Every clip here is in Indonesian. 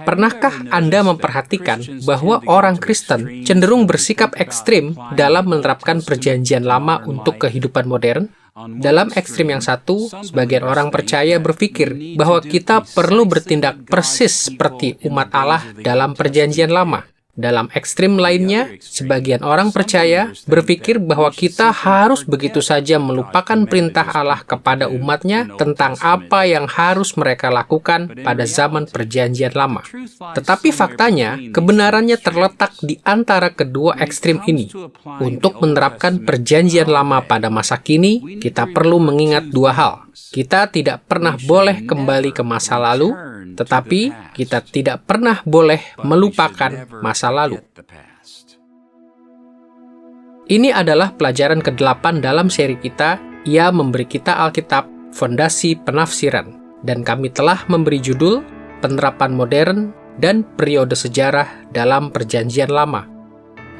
Pernahkah Anda memperhatikan bahwa orang Kristen cenderung bersikap ekstrim dalam menerapkan Perjanjian Lama untuk kehidupan modern? Dalam ekstrim yang satu, sebagian orang percaya berpikir bahwa kita perlu bertindak persis seperti umat Allah dalam Perjanjian Lama. Dalam ekstrim lainnya, sebagian orang percaya berpikir bahwa kita harus begitu saja melupakan perintah Allah kepada umatnya tentang apa yang harus mereka lakukan pada zaman Perjanjian Lama. Tetapi faktanya, kebenarannya terletak di antara kedua ekstrim ini. Untuk menerapkan Perjanjian Lama pada masa kini, kita perlu mengingat dua hal. Kita tidak pernah boleh kembali ke masa lalu, tetapi kita tidak pernah boleh melupakan masa lalu. Ini adalah pelajaran ke-8 dalam seri kita, Ia Memberi Kita Alkitab, Fondasi Penafsiran. Dan kami telah memberi judul, Penerapan Modern dan Periode Sejarah dalam Perjanjian Lama.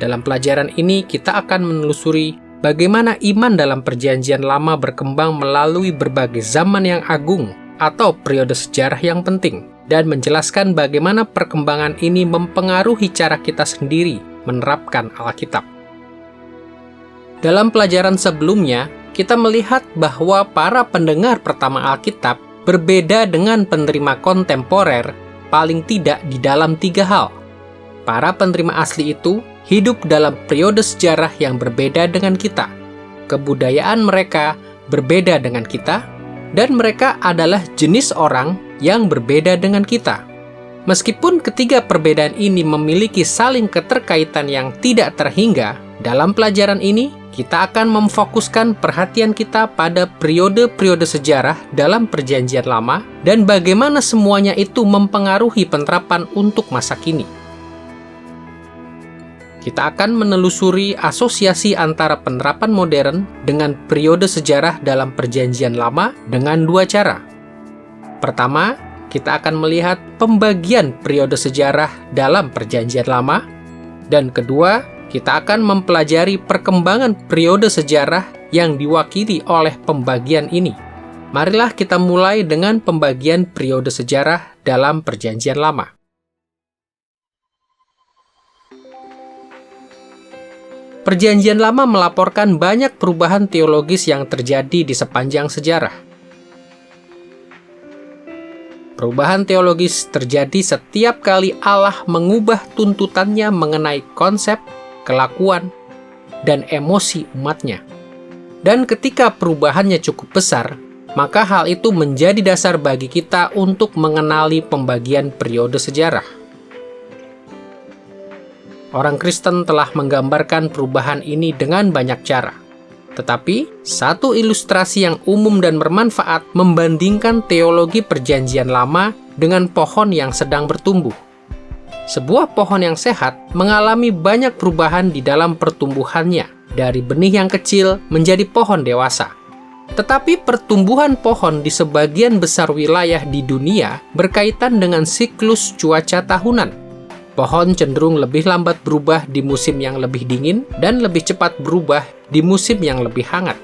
Dalam pelajaran ini, kita akan menelusuri bagaimana iman dalam Perjanjian Lama berkembang melalui berbagai zaman yang agung atau periode sejarah yang penting, dan menjelaskan bagaimana perkembangan ini mempengaruhi cara kita sendiri menerapkan Alkitab. Dalam pelajaran sebelumnya, kita melihat bahwa para pendengar pertama Alkitab berbeda dengan penerima kontemporer, paling tidak di dalam 3 hal. Para penerima asli itu hidup dalam periode sejarah yang berbeda dengan kita. Kebudayaan mereka berbeda dengan kita, dan mereka adalah jenis orang yang berbeda dengan kita. Meskipun ketiga perbedaan ini memiliki saling keterkaitan yang tidak terhingga, dalam pelajaran ini kita akan memfokuskan perhatian kita pada periode-periode sejarah dalam Perjanjian Lama dan bagaimana semuanya itu mempengaruhi penerapan untuk masa kini. Kita akan menelusuri asosiasi antara penerapan modern dengan periode sejarah dalam Perjanjian Lama dengan 2 cara. Pertama, kita akan melihat pembagian periode sejarah dalam Perjanjian Lama, dan kedua, kita akan mempelajari perkembangan periode sejarah yang diwakili oleh pembagian ini. Marilah kita mulai dengan pembagian periode sejarah dalam Perjanjian Lama. Perjanjian Lama melaporkan banyak perubahan teologis yang terjadi di sepanjang sejarah. Perubahan teologis terjadi setiap kali Allah mengubah tuntutannya mengenai konsep, kelakuan, dan emosi umatnya. Dan ketika perubahannya cukup besar, maka hal itu menjadi dasar bagi kita untuk mengenali pembagian periode sejarah. Orang Kristen telah menggambarkan perubahan ini dengan banyak cara. Tetapi, satu ilustrasi yang umum dan bermanfaat membandingkan teologi Perjanjian Lama dengan pohon yang sedang bertumbuh. Sebuah pohon yang sehat mengalami banyak perubahan di dalam pertumbuhannya, dari benih yang kecil menjadi pohon dewasa. Tetapi pertumbuhan pohon di sebagian besar wilayah di dunia berkaitan dengan siklus cuaca tahunan. Pohon cenderung lebih lambat berubah di musim yang lebih dingin dan lebih cepat berubah di musim yang lebih hangat.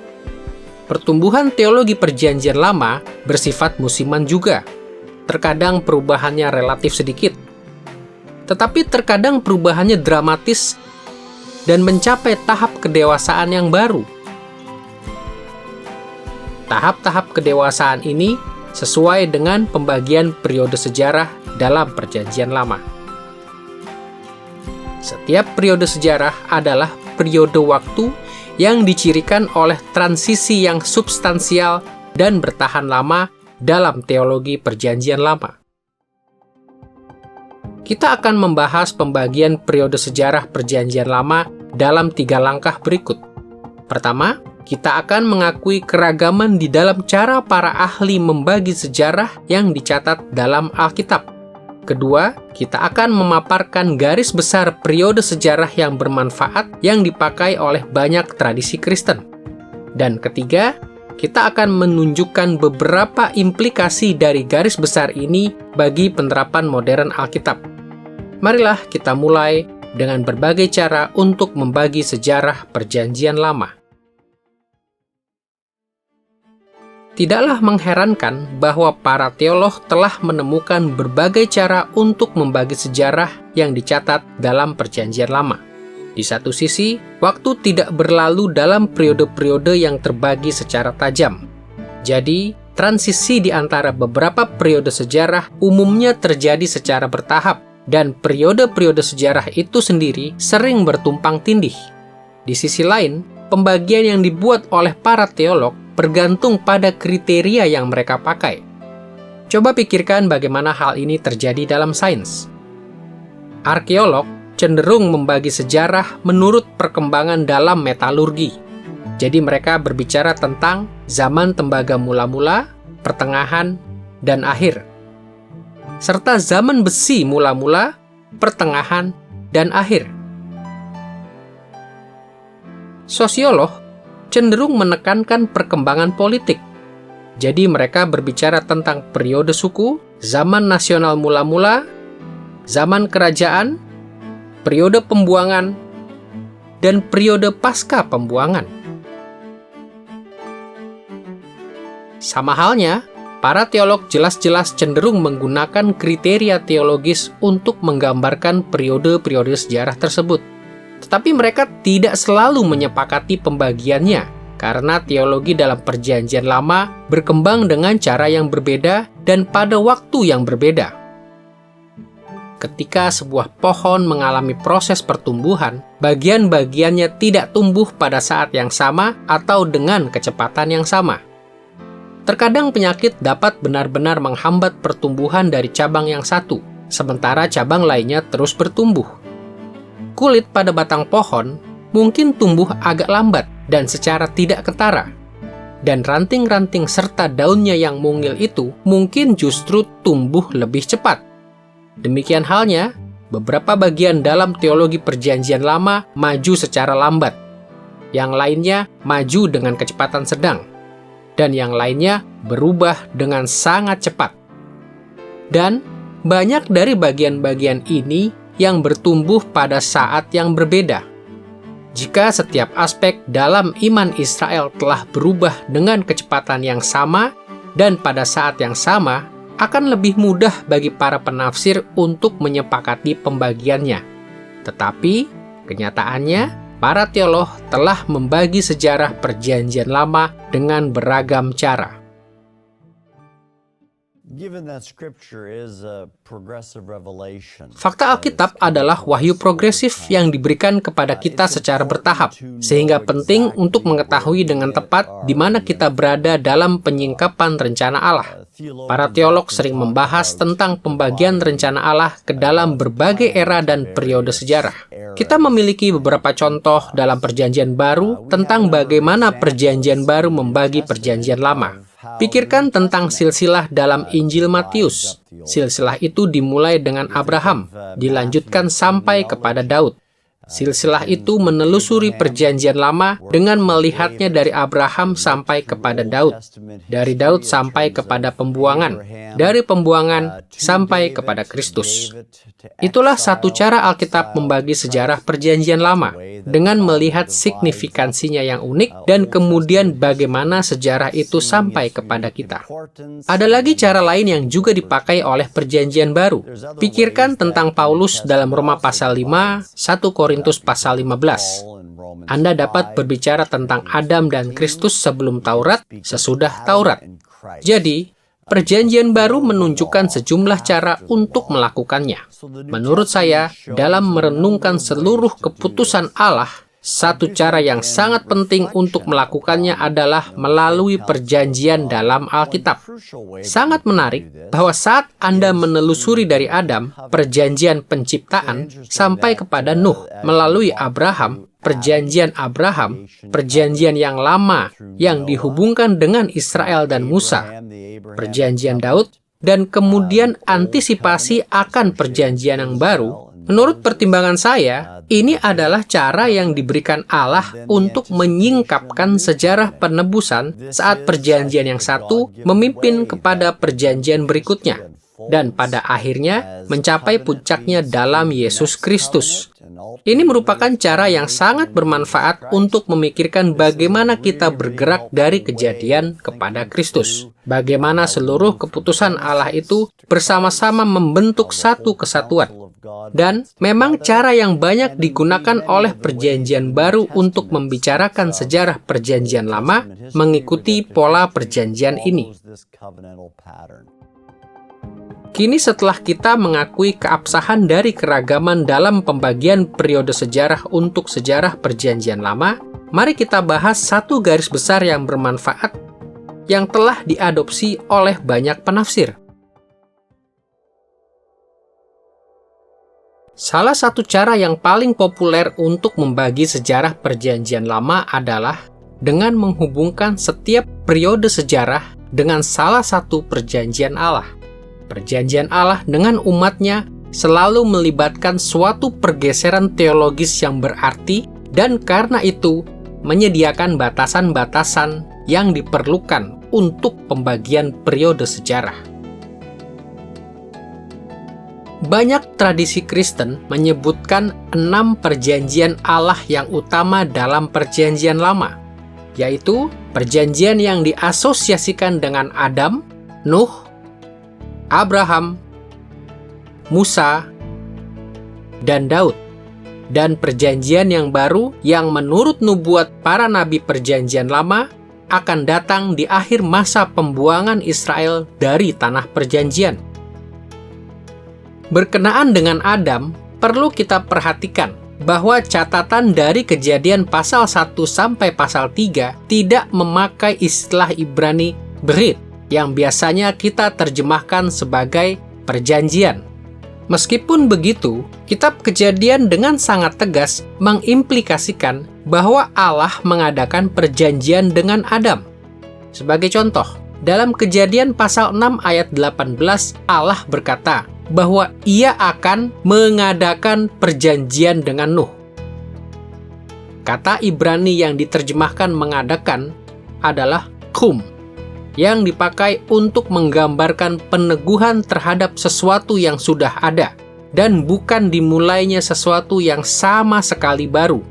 Pertumbuhan teologi Perjanjian Lama bersifat musiman juga. Terkadang perubahannya relatif sedikit, tetapi terkadang perubahannya dramatis dan mencapai tahap kedewasaan yang baru. Tahap-tahap kedewasaan ini sesuai dengan pembagian periode sejarah dalam Perjanjian Lama. Setiap periode sejarah adalah periode waktu yang dicirikan oleh transisi yang substansial dan bertahan lama dalam teologi Perjanjian Lama. Kita akan membahas pembagian periode sejarah Perjanjian Lama dalam 3 langkah berikut. Pertama, kita akan mengakui keragaman di dalam cara para ahli membagi sejarah yang dicatat dalam Alkitab. Kedua, kita akan memaparkan garis besar periode sejarah yang bermanfaat yang dipakai oleh banyak tradisi Kristen. Dan ketiga, kita akan menunjukkan beberapa implikasi dari garis besar ini bagi penerapan modern Alkitab. Marilah kita mulai dengan berbagai cara untuk membagi sejarah Perjanjian Lama. Tidaklah mengherankan bahwa para teolog telah menemukan berbagai cara untuk membagi sejarah yang dicatat dalam Perjanjian Lama. Di satu sisi, waktu tidak berlalu dalam periode-periode yang terbagi secara tajam. Jadi, transisi di antara beberapa periode sejarah umumnya terjadi secara bertahap, dan periode-periode sejarah itu sendiri sering bertumpang tindih. Di sisi lain, pembagian yang dibuat oleh para teolog bergantung pada kriteria yang mereka pakai. Coba pikirkan bagaimana hal ini terjadi dalam sains. Arkeolog cenderung membagi sejarah menurut perkembangan dalam metalurgi. Jadi mereka berbicara tentang zaman tembaga mula-mula, pertengahan, dan akhir. Serta zaman besi mula-mula, pertengahan, dan akhir. Sosiolog cenderung menekankan perkembangan politik. Jadi mereka berbicara tentang periode suku, zaman nasional mula-mula, zaman kerajaan, periode pembuangan, dan periode pasca pembuangan. Sama halnya, para teolog jelas-jelas cenderung menggunakan kriteria teologis untuk menggambarkan periode-periode sejarah tersebut. Tetapi mereka tidak selalu menyepakati pembagiannya, karena teologi dalam Perjanjian Lama berkembang dengan cara yang berbeda dan pada waktu yang berbeda. Ketika sebuah pohon mengalami proses pertumbuhan, bagian-bagiannya tidak tumbuh pada saat yang sama atau dengan kecepatan yang sama. Terkadang penyakit dapat benar-benar menghambat pertumbuhan dari cabang yang satu, sementara cabang lainnya terus bertumbuh. Kulit pada batang pohon mungkin tumbuh agak lambat dan secara tidak ketara. Dan ranting-ranting serta daunnya yang mungil itu mungkin justru tumbuh lebih cepat. Demikian halnya, beberapa bagian dalam teologi Perjanjian Lama maju secara lambat. Yang lainnya maju dengan kecepatan sedang. Dan yang lainnya berubah dengan sangat cepat. Dan banyak dari bagian-bagian ini yang bertumbuh pada saat yang berbeda. Jika setiap aspek dalam iman Israel telah berubah dengan kecepatan yang sama dan pada saat yang sama, akan lebih mudah bagi para penafsir untuk menyepakati pembagiannya. Tetapi, kenyataannya, para teolog telah membagi sejarah Perjanjian Lama dengan beragam cara. Fakta Alkitab adalah wahyu progresif yang diberikan kepada kita secara bertahap, sehingga penting untuk mengetahui dengan tepat di mana kita berada dalam penyingkapan rencana Allah. Para teolog sering membahas tentang pembagian rencana Allah ke dalam berbagai era dan periode sejarah. Kita memiliki beberapa contoh dalam Perjanjian Baru tentang bagaimana Perjanjian Baru membagi Perjanjian Lama. Pikirkan tentang silsilah dalam Injil Matius. Silsilah itu dimulai dengan Abraham, dilanjutkan sampai kepada Daud. Silsilah itu menelusuri Perjanjian Lama dengan melihatnya dari Abraham sampai kepada Daud, dari Daud sampai kepada pembuangan, dari pembuangan sampai kepada Kristus. Itulah satu cara Alkitab membagi sejarah Perjanjian Lama, dengan melihat signifikansinya yang unik dan kemudian bagaimana sejarah itu sampai kepada kita. Ada lagi cara lain yang juga dipakai oleh Perjanjian Baru. Pikirkan tentang Paulus dalam Roma pasal 5, 1 Korintus pasal 15. Anda dapat berbicara tentang Adam dan Kristus sebelum Taurat, sesudah Taurat. Jadi, Perjanjian Baru menunjukkan sejumlah cara untuk melakukannya. Menurut saya, dalam merenungkan seluruh keputusan Allah, satu cara yang sangat penting untuk melakukannya adalah melalui perjanjian dalam Alkitab. Sangat menarik bahwa saat Anda menelusuri dari Adam, perjanjian penciptaan, sampai kepada Nuh, melalui Abraham, perjanjian yang lama yang dihubungkan dengan Israel dan Musa, perjanjian Daud, dan kemudian antisipasi akan perjanjian yang baru. Menurut pertimbangan saya, ini adalah cara yang diberikan Allah untuk menyingkapkan sejarah penebusan saat perjanjian yang satu memimpin kepada perjanjian berikutnya, dan pada akhirnya mencapai puncaknya dalam Yesus Kristus. Ini merupakan cara yang sangat bermanfaat untuk memikirkan bagaimana kita bergerak dari kejadian kepada Kristus. Bagaimana seluruh keputusan Allah itu bersama-sama membentuk satu kesatuan. Dan memang cara yang banyak digunakan oleh Perjanjian Baru untuk membicarakan sejarah Perjanjian Lama mengikuti pola perjanjian ini. Kini setelah kita mengakui keabsahan dari keragaman dalam pembagian periode sejarah untuk sejarah Perjanjian Lama, mari kita bahas satu garis besar yang bermanfaat yang telah diadopsi oleh banyak penafsir. Salah satu cara yang paling populer untuk membagi sejarah Perjanjian Lama adalah dengan menghubungkan setiap periode sejarah dengan salah satu perjanjian Allah. Perjanjian Allah dengan umatnya selalu melibatkan suatu pergeseran teologis yang berarti dan karena itu menyediakan batasan-batasan yang diperlukan untuk pembagian periode sejarah. Banyak tradisi Kristen menyebutkan 6 perjanjian Allah yang utama dalam Perjanjian Lama, yaitu perjanjian yang diasosiasikan dengan Adam, Nuh, Abraham, Musa, dan Daud, dan perjanjian yang baru yang menurut nubuat para nabi Perjanjian Lama akan datang di akhir masa pembuangan Israel dari tanah perjanjian. Berkenaan dengan Adam, perlu kita perhatikan bahwa catatan dari Kejadian pasal 1 sampai pasal 3 tidak memakai istilah Ibrani Berit yang biasanya kita terjemahkan sebagai perjanjian. Meskipun begitu, kitab Kejadian dengan sangat tegas mengimplikasikan bahwa Allah mengadakan perjanjian dengan Adam. Sebagai contoh, dalam Kejadian pasal 6 ayat 18, Allah berkata bahwa Ia akan mengadakan perjanjian dengan Nuh. Kata Ibrani yang diterjemahkan mengadakan adalah kum, yang dipakai untuk menggambarkan peneguhan terhadap sesuatu yang sudah ada, dan bukan dimulainya sesuatu yang sama sekali baru.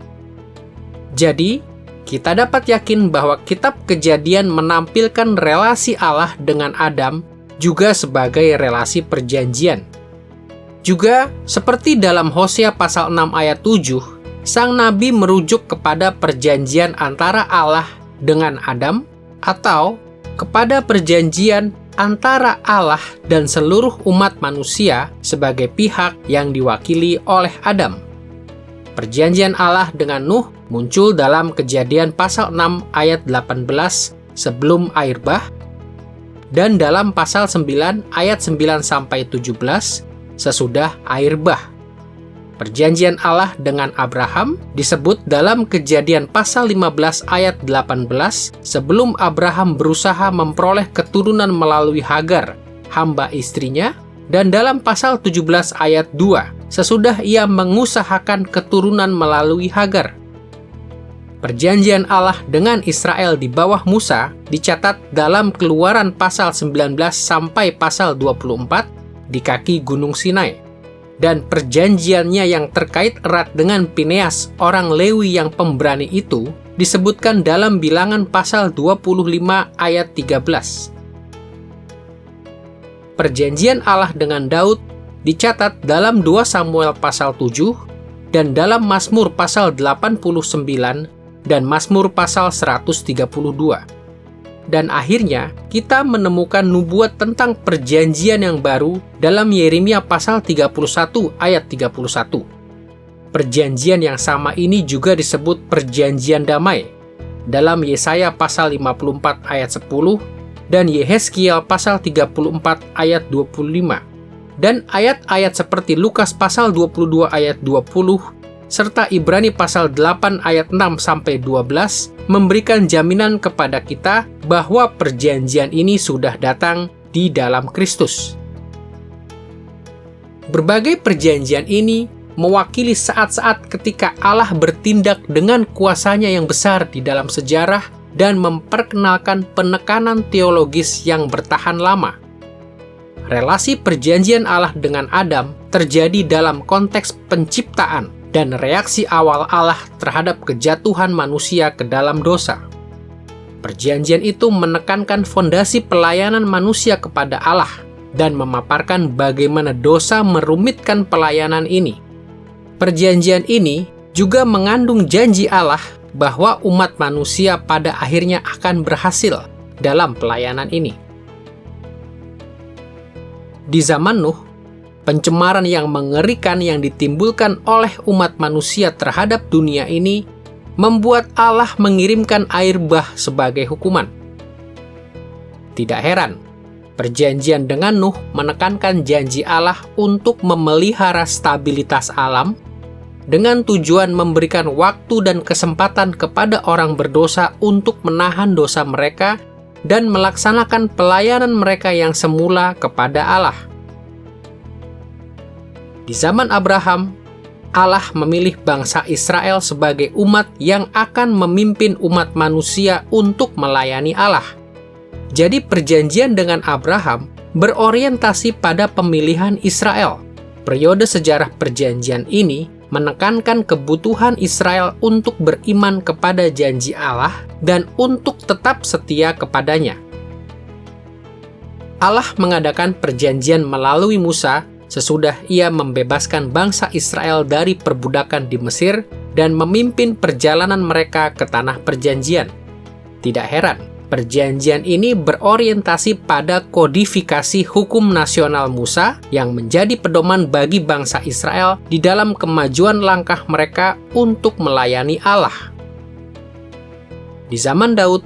Jadi, kita dapat yakin bahwa kitab Kejadian menampilkan relasi Allah dengan Adam juga sebagai relasi perjanjian. Juga, seperti dalam Hosea pasal 6 ayat 7, sang nabi merujuk kepada perjanjian antara Allah dengan Adam, atau kepada perjanjian antara Allah dan seluruh umat manusia sebagai pihak yang diwakili oleh Adam. Perjanjian Allah dengan Nuh muncul dalam Kejadian pasal 6 ayat 18 sebelum air bah, dan dalam pasal 9 ayat 9 sampai 17 sesudah air bah. Perjanjian Allah dengan Abraham disebut dalam Kejadian pasal 15 ayat 18 sebelum Abraham berusaha memperoleh keturunan melalui Hagar, hamba istrinya, dan dalam pasal 17 ayat 2 sesudah ia mengusahakan keturunan melalui Hagar. Perjanjian Allah dengan Israel di bawah Musa dicatat dalam Keluaran pasal 19 sampai pasal 24 di kaki Gunung Sinai. Dan perjanjiannya yang terkait erat dengan Pineas, orang Lewi yang pemberani itu, disebutkan dalam Bilangan pasal 25 ayat 13. Perjanjian Allah dengan Daud dicatat dalam 2 Samuel pasal 7 dan dalam Mazmur pasal 89 dan Mazmur pasal 132. Dan akhirnya, kita menemukan nubuat tentang perjanjian yang baru dalam Yeremia pasal 31 ayat 31. Perjanjian yang sama ini juga disebut perjanjian damai dalam Yesaya pasal 54 ayat 10 dan Yehezkiel pasal 34 ayat 25. Dan ayat-ayat seperti Lukas pasal 22 ayat 20 serta Ibrani pasal 8 ayat 6 sampai 12 memberikan jaminan kepada kita bahwa perjanjian ini sudah datang di dalam Kristus. Berbagai perjanjian ini mewakili saat-saat ketika Allah bertindak dengan kuasanya yang besar di dalam sejarah dan memperkenalkan penekanan teologis yang bertahan lama. Relasi perjanjian Allah dengan Adam terjadi dalam konteks penciptaan dan reaksi awal Allah terhadap kejatuhan manusia ke dalam dosa. Perjanjian itu menekankan fondasi pelayanan manusia kepada Allah dan memaparkan bagaimana dosa merumitkan pelayanan ini. Perjanjian ini juga mengandung janji Allah bahwa umat manusia pada akhirnya akan berhasil dalam pelayanan ini. Di zaman Nuh, pencemaran yang mengerikan yang ditimbulkan oleh umat manusia terhadap dunia ini membuat Allah mengirimkan air bah sebagai hukuman. Tidak heran, perjanjian dengan Nuh menekankan janji Allah untuk memelihara stabilitas alam dengan tujuan memberikan waktu dan kesempatan kepada orang berdosa untuk menahan dosa mereka dan melaksanakan pelayanan mereka yang semula kepada Allah. Di zaman Abraham, Allah memilih bangsa Israel sebagai umat yang akan memimpin umat manusia untuk melayani Allah. Jadi perjanjian dengan Abraham berorientasi pada pemilihan Israel. Periode sejarah perjanjian ini menekankan kebutuhan Israel untuk beriman kepada janji Allah dan untuk tetap setia kepadanya. Allah mengadakan perjanjian melalui Musa sesudah ia membebaskan bangsa Israel dari perbudakan di Mesir dan memimpin perjalanan mereka ke tanah perjanjian. Tidak heran, perjanjian ini berorientasi pada kodifikasi hukum nasional Musa yang menjadi pedoman bagi bangsa Israel di dalam kemajuan langkah mereka untuk melayani Allah. Di zaman Daud,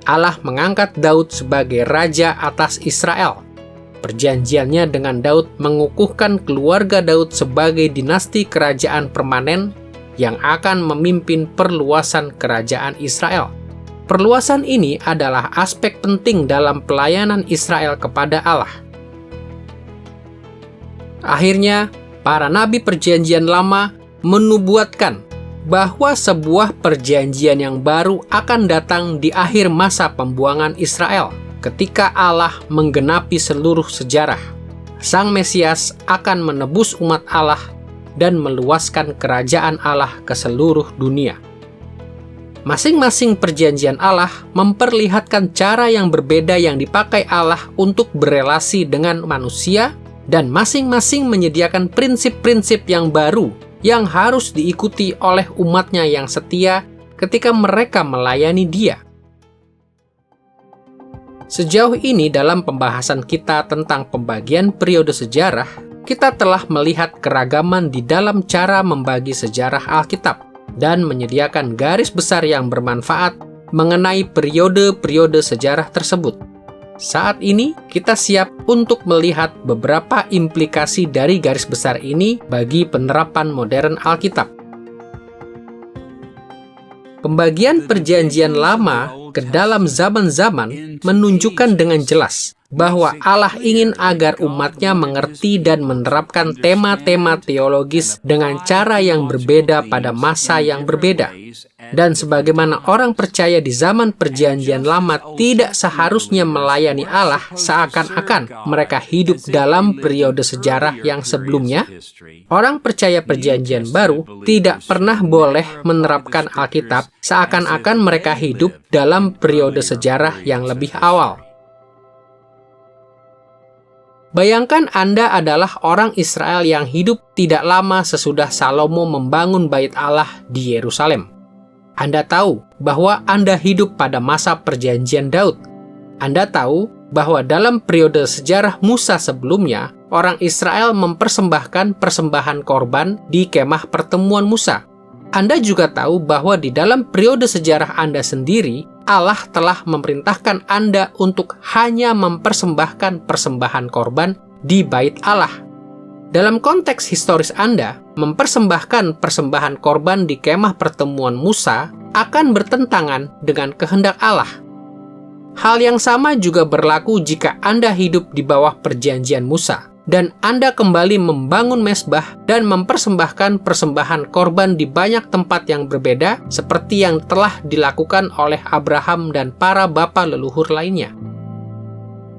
Allah mengangkat Daud sebagai raja atas Israel. Perjanjiannya dengan Daud mengukuhkan keluarga Daud sebagai dinasti kerajaan permanen yang akan memimpin perluasan kerajaan Israel. Perluasan ini adalah aspek penting dalam pelayanan Israel kepada Allah. Akhirnya, para nabi perjanjian lama menubuatkan bahwa sebuah perjanjian yang baru akan datang di akhir masa pembuangan Israel. Ketika Allah menggenapi seluruh sejarah, Sang Mesias akan menebus umat Allah dan meluaskan kerajaan Allah ke seluruh dunia. Masing-masing perjanjian Allah memperlihatkan cara yang berbeda yang dipakai Allah untuk berelasi dengan manusia, dan masing-masing menyediakan prinsip-prinsip yang baru yang harus diikuti oleh umatnya yang setia ketika mereka melayani Dia. Sejauh ini dalam pembahasan kita tentang pembagian periode sejarah, kita telah melihat keragaman di dalam cara membagi sejarah Alkitab dan menyediakan garis besar yang bermanfaat mengenai periode-periode sejarah tersebut. Saat ini, kita siap untuk melihat beberapa implikasi dari garis besar ini bagi penerapan modern Alkitab. Pembagian perjanjian lama ke dalam zaman-zaman menunjukkan dengan jelas bahwa Allah ingin agar umatnya mengerti dan menerapkan tema-tema teologis dengan cara yang berbeda pada masa yang berbeda. Dan sebagaimana orang percaya di zaman perjanjian lama tidak seharusnya melayani Allah seakan-akan mereka hidup dalam periode sejarah yang sebelumnya, orang percaya perjanjian baru tidak pernah boleh menerapkan Alkitab seakan-akan mereka hidup dalam periode sejarah yang lebih awal. Bayangkan Anda adalah orang Israel yang hidup tidak lama sesudah Salomo membangun bait Allah di Yerusalem. Anda tahu bahwa Anda hidup pada masa perjanjian Daud. Anda tahu bahwa dalam periode sejarah Musa sebelumnya, orang Israel mempersembahkan persembahan korban di kemah pertemuan Musa. Anda juga tahu bahwa di dalam periode sejarah Anda sendiri, Allah telah memerintahkan Anda untuk hanya mempersembahkan persembahan korban di bait Allah. Dalam konteks historis Anda, mempersembahkan persembahan korban di kemah pertemuan Musa akan bertentangan dengan kehendak Allah. Hal yang sama juga berlaku jika Anda hidup di bawah perjanjian Musa, dan Anda kembali membangun mezbah dan mempersembahkan persembahan korban di banyak tempat yang berbeda seperti yang telah dilakukan oleh Abraham dan para bapa leluhur lainnya.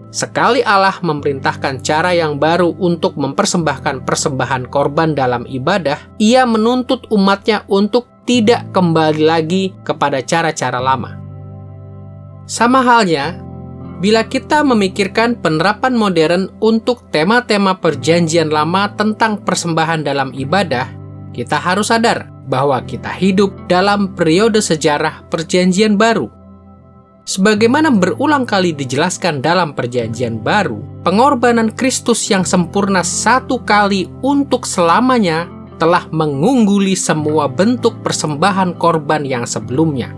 sekali Allah memerintahkan cara yang baru untuk mempersembahkan persembahan korban dalam ibadah, Ia menuntut umatnya untuk tidak kembali lagi kepada cara-cara lama. Sama halnya, bila kita memikirkan penerapan modern untuk tema-tema perjanjian lama tentang persembahan dalam ibadah, kita harus sadar bahwa kita hidup dalam periode sejarah perjanjian baru. Sebagaimana berulang kali dijelaskan dalam perjanjian baru, pengorbanan Kristus yang sempurna satu kali untuk selamanya telah mengungguli semua bentuk persembahan korban yang sebelumnya.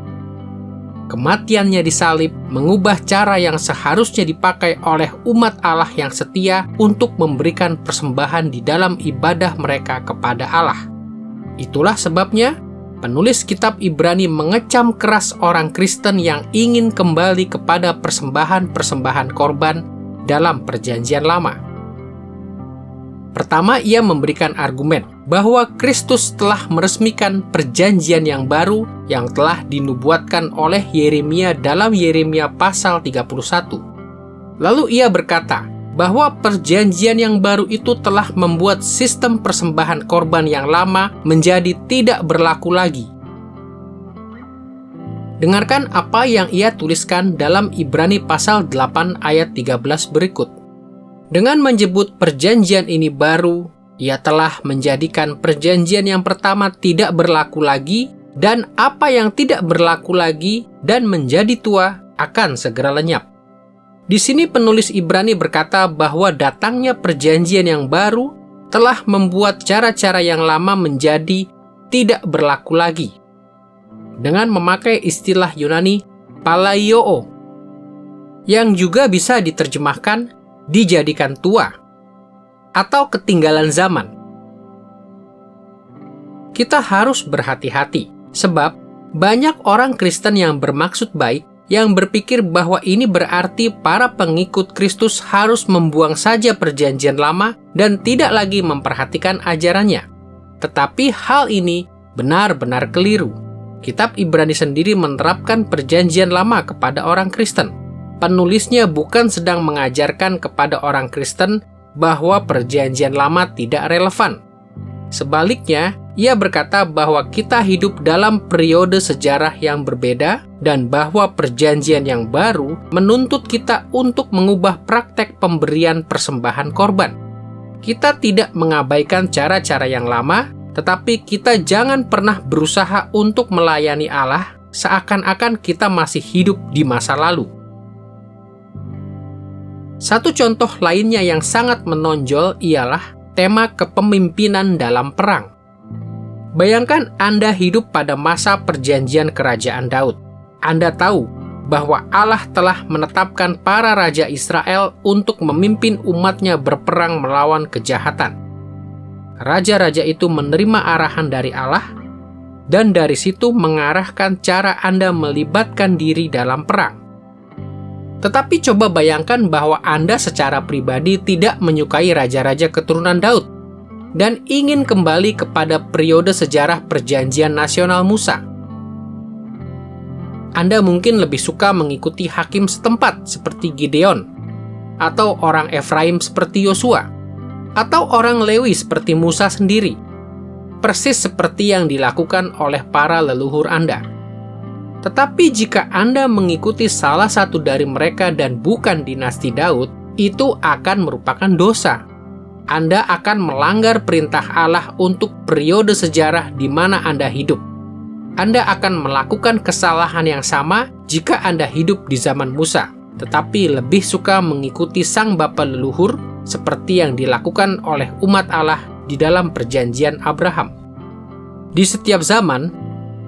Kematiannya di salib mengubah cara yang seharusnya dipakai oleh umat Allah yang setia untuk memberikan persembahan di dalam ibadah mereka kepada Allah. Itulah sebabnya penulis kitab Ibrani mengecam keras orang Kristen yang ingin kembali kepada persembahan-persembahan korban dalam perjanjian lama. Pertama, ia memberikan argumen bahwa Kristus telah meresmikan perjanjian yang baru yang telah dinubuatkan oleh Yeremia dalam Yeremia pasal 31. Lalu ia berkata bahwa perjanjian yang baru itu telah membuat sistem persembahan korban yang lama menjadi tidak berlaku lagi. Dengarkan apa yang ia tuliskan dalam Ibrani pasal 8 ayat 13 berikut. Dengan menyebut perjanjian ini baru, ia telah menjadikan perjanjian yang pertama tidak berlaku lagi, dan apa yang tidak berlaku lagi dan menjadi tua akan segera lenyap. Di sini penulis Ibrani berkata bahwa datangnya perjanjian yang baru telah membuat cara-cara yang lama menjadi tidak berlaku lagi. Dengan memakai istilah Yunani palaioo, yang juga bisa diterjemahkan dijadikan tua atau ketinggalan zaman. Kita harus berhati-hati, sebab banyak orang Kristen yang bermaksud baik yang berpikir bahwa ini berarti para pengikut Kristus harus membuang saja perjanjian lama dan tidak lagi memperhatikan ajarannya. Tetapi hal ini benar-benar keliru. Kitab Ibrani sendiri menerapkan perjanjian lama kepada orang Kristen. Penulisnya bukan sedang mengajarkan kepada orang Kristen bahwa perjanjian lama tidak relevan. Sebaliknya, ia berkata bahwa kita hidup dalam periode sejarah yang berbeda dan bahwa perjanjian yang baru menuntut kita untuk mengubah praktek pemberian persembahan korban. Kita tidak mengabaikan cara-cara yang lama, tetapi kita jangan pernah berusaha untuk melayani Allah seakan-akan kita masih hidup di masa lalu. Satu contoh lainnya yang sangat menonjol ialah tema kepemimpinan dalam perang. Bayangkan Anda hidup pada masa perjanjian kerajaan Daud. Anda tahu bahwa Allah telah menetapkan para raja Israel untuk memimpin umatnya berperang melawan kejahatan. Raja-raja itu menerima arahan dari Allah, dan dari situ mengarahkan cara Anda melibatkan diri dalam perang. Tetapi coba bayangkan bahwa Anda secara pribadi tidak menyukai raja-raja keturunan Daud dan ingin kembali kepada periode sejarah perjanjian nasional Musa. Anda mungkin lebih suka mengikuti hakim setempat seperti Gideon, atau orang Efraim seperti Yosua, atau orang Lewi seperti Musa sendiri, persis seperti yang dilakukan oleh para leluhur Anda. Tetapi jika Anda mengikuti salah satu dari mereka dan bukan dinasti Daud, itu akan merupakan dosa. Anda akan melanggar perintah Allah untuk periode sejarah di mana Anda hidup. Anda akan melakukan kesalahan yang sama jika Anda hidup di zaman Musa, tetapi lebih suka mengikuti sang bapa leluhur seperti yang dilakukan oleh umat Allah di dalam perjanjian Abraham. Di setiap zaman,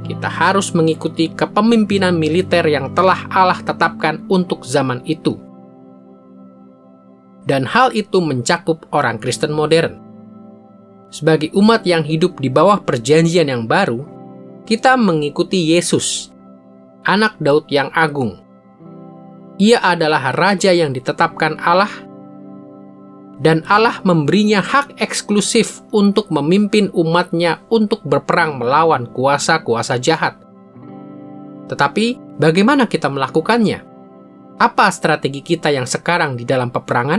kita harus mengikuti kepemimpinan militer yang telah Allah tetapkan untuk zaman itu. Dan hal itu mencakup orang Kristen modern. Sebagai umat yang hidup di bawah perjanjian yang baru, kita mengikuti Yesus, anak Daud yang agung. Ia adalah raja yang ditetapkan Allah, dan Allah memberinya hak eksklusif untuk memimpin umatnya untuk berperang melawan kuasa-kuasa jahat. Tetapi, bagaimana kita melakukannya? Apa strategi kita yang sekarang di dalam peperangan?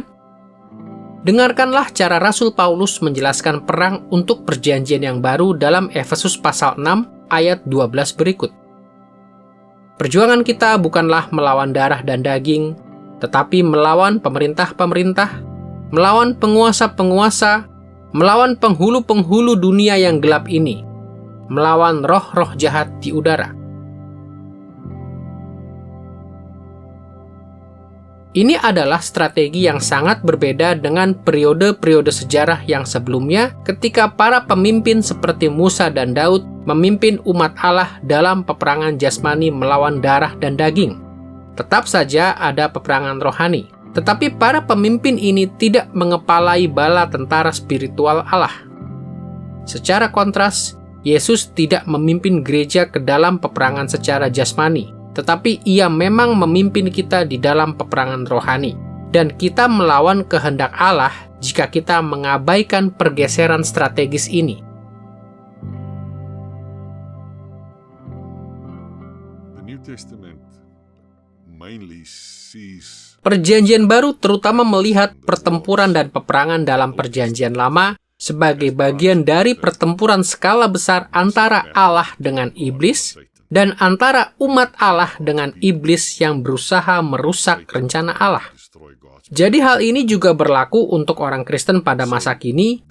Dengarkanlah cara Rasul Paulus menjelaskan perang untuk perjanjian yang baru dalam Efesus pasal 6 ayat 12 berikut. Perjuangan kita bukanlah melawan darah dan daging, tetapi melawan pemerintah-pemerintah, melawan penguasa-penguasa, melawan penghulu-penghulu dunia yang gelap ini, melawan roh-roh jahat di udara. Ini adalah strategi yang sangat berbeda dengan periode-periode sejarah yang sebelumnya ketika para pemimpin seperti Musa dan Daud memimpin umat Allah dalam peperangan jasmani melawan darah dan daging. Tetap saja ada peperangan rohani, tetapi para pemimpin ini tidak mengepalai bala tentara spiritual Allah. Secara kontras, Yesus tidak memimpin gereja ke dalam peperangan secara jasmani, tetapi ia memang memimpin kita di dalam peperangan rohani. Dan kita melawan kehendak Allah jika kita mengabaikan pergeseran strategis ini. The New Testament mainly sees Perjanjian Baru terutama melihat pertempuran dan peperangan dalam Perjanjian Lama sebagai bagian dari pertempuran skala besar antara Allah dengan iblis dan antara umat Allah dengan iblis yang berusaha merusak rencana Allah. Jadi hal ini juga berlaku untuk orang Kristen pada masa kini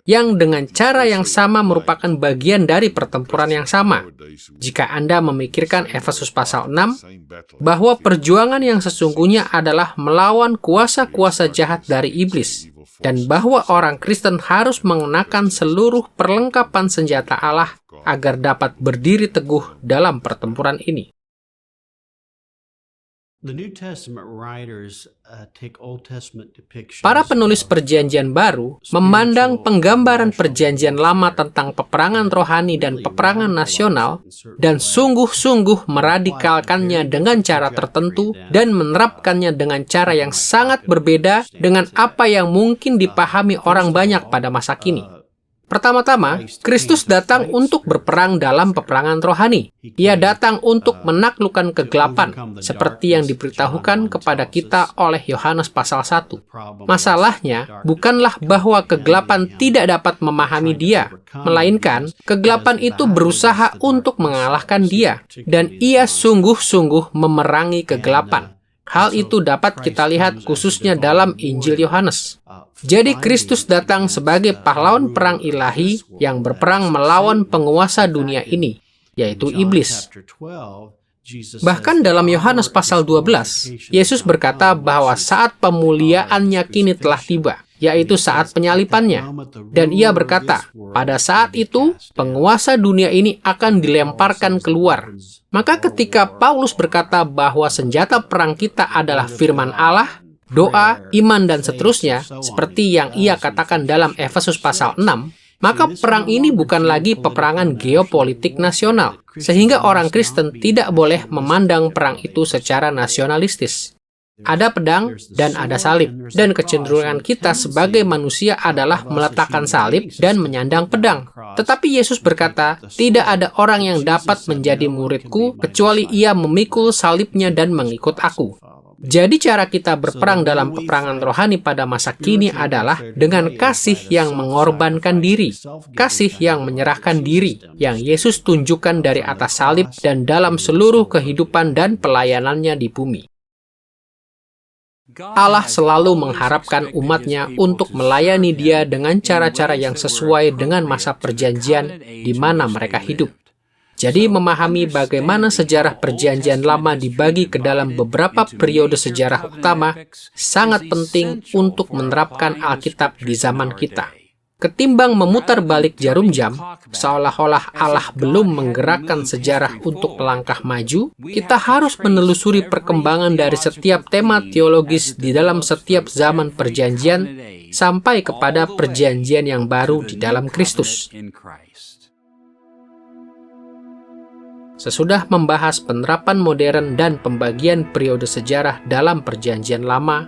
yang dengan cara yang sama merupakan bagian dari pertempuran yang sama. Jika Anda memikirkan Efesus pasal 6, bahwa perjuangan yang sesungguhnya adalah melawan kuasa-kuasa jahat dari iblis, dan bahwa orang Kristen harus mengenakan seluruh perlengkapan senjata Allah agar dapat berdiri teguh dalam pertempuran ini. Para penulis Perjanjian Baru memandang penggambaran Perjanjian Lama tentang peperangan rohani dan peperangan nasional dan sungguh-sungguh meradikalkannya dengan cara tertentu dan menerapkannya dengan cara yang sangat berbeda dengan apa yang mungkin dipahami orang banyak pada masa kini. Pertama-tama, Kristus datang untuk berperang dalam peperangan rohani. Ia datang untuk menaklukkan kegelapan, seperti yang diberitahukan kepada kita oleh Yohanes pasal 1. Masalahnya, bukanlah bahwa kegelapan tidak dapat memahami dia, melainkan kegelapan itu berusaha untuk mengalahkan dia, dan ia sungguh-sungguh memerangi kegelapan. Hal itu dapat kita lihat khususnya dalam Injil Yohanes. Jadi Kristus datang sebagai pahlawan perang ilahi yang berperang melawan penguasa dunia ini, yaitu iblis. Bahkan dalam Yohanes pasal 12, Yesus berkata bahwa saat pemuliaannya kini telah tiba, yaitu saat penyalipannya. Dan ia berkata, pada saat itu, penguasa dunia ini akan dilemparkan keluar. Maka ketika Paulus berkata bahwa senjata perang kita adalah firman Allah, doa, iman, dan seterusnya, seperti yang ia katakan dalam Efesus pasal 6, maka perang ini bukan lagi peperangan geopolitik nasional, sehingga orang Kristen tidak boleh memandang perang itu secara nasionalistis. Ada pedang dan ada salib, dan kecenderungan kita sebagai manusia adalah meletakkan salib dan menyandang pedang. Tetapi Yesus berkata, tidak ada orang yang dapat menjadi muridku kecuali ia memikul salibnya dan mengikut aku. Jadi cara kita berperang dalam peperangan rohani pada masa kini adalah dengan kasih yang mengorbankan diri, kasih yang menyerahkan diri, yang Yesus tunjukkan dari atas salib dan dalam seluruh kehidupan dan pelayanannya di bumi. Allah selalu mengharapkan umatnya untuk melayani Dia dengan cara-cara yang sesuai dengan masa perjanjian di mana mereka hidup. Jadi memahami bagaimana sejarah Perjanjian Lama dibagi ke dalam beberapa periode sejarah utama sangat penting untuk menerapkan Alkitab di zaman kita. Ketimbang memutar balik jarum jam, seolah-olah Allah belum menggerakkan sejarah untuk melangkah maju, kita harus menelusuri perkembangan dari setiap tema teologis di dalam setiap zaman perjanjian sampai kepada perjanjian yang baru di dalam Kristus. Sesudah membahas penerapan modern dan pembagian periode sejarah dalam Perjanjian Lama,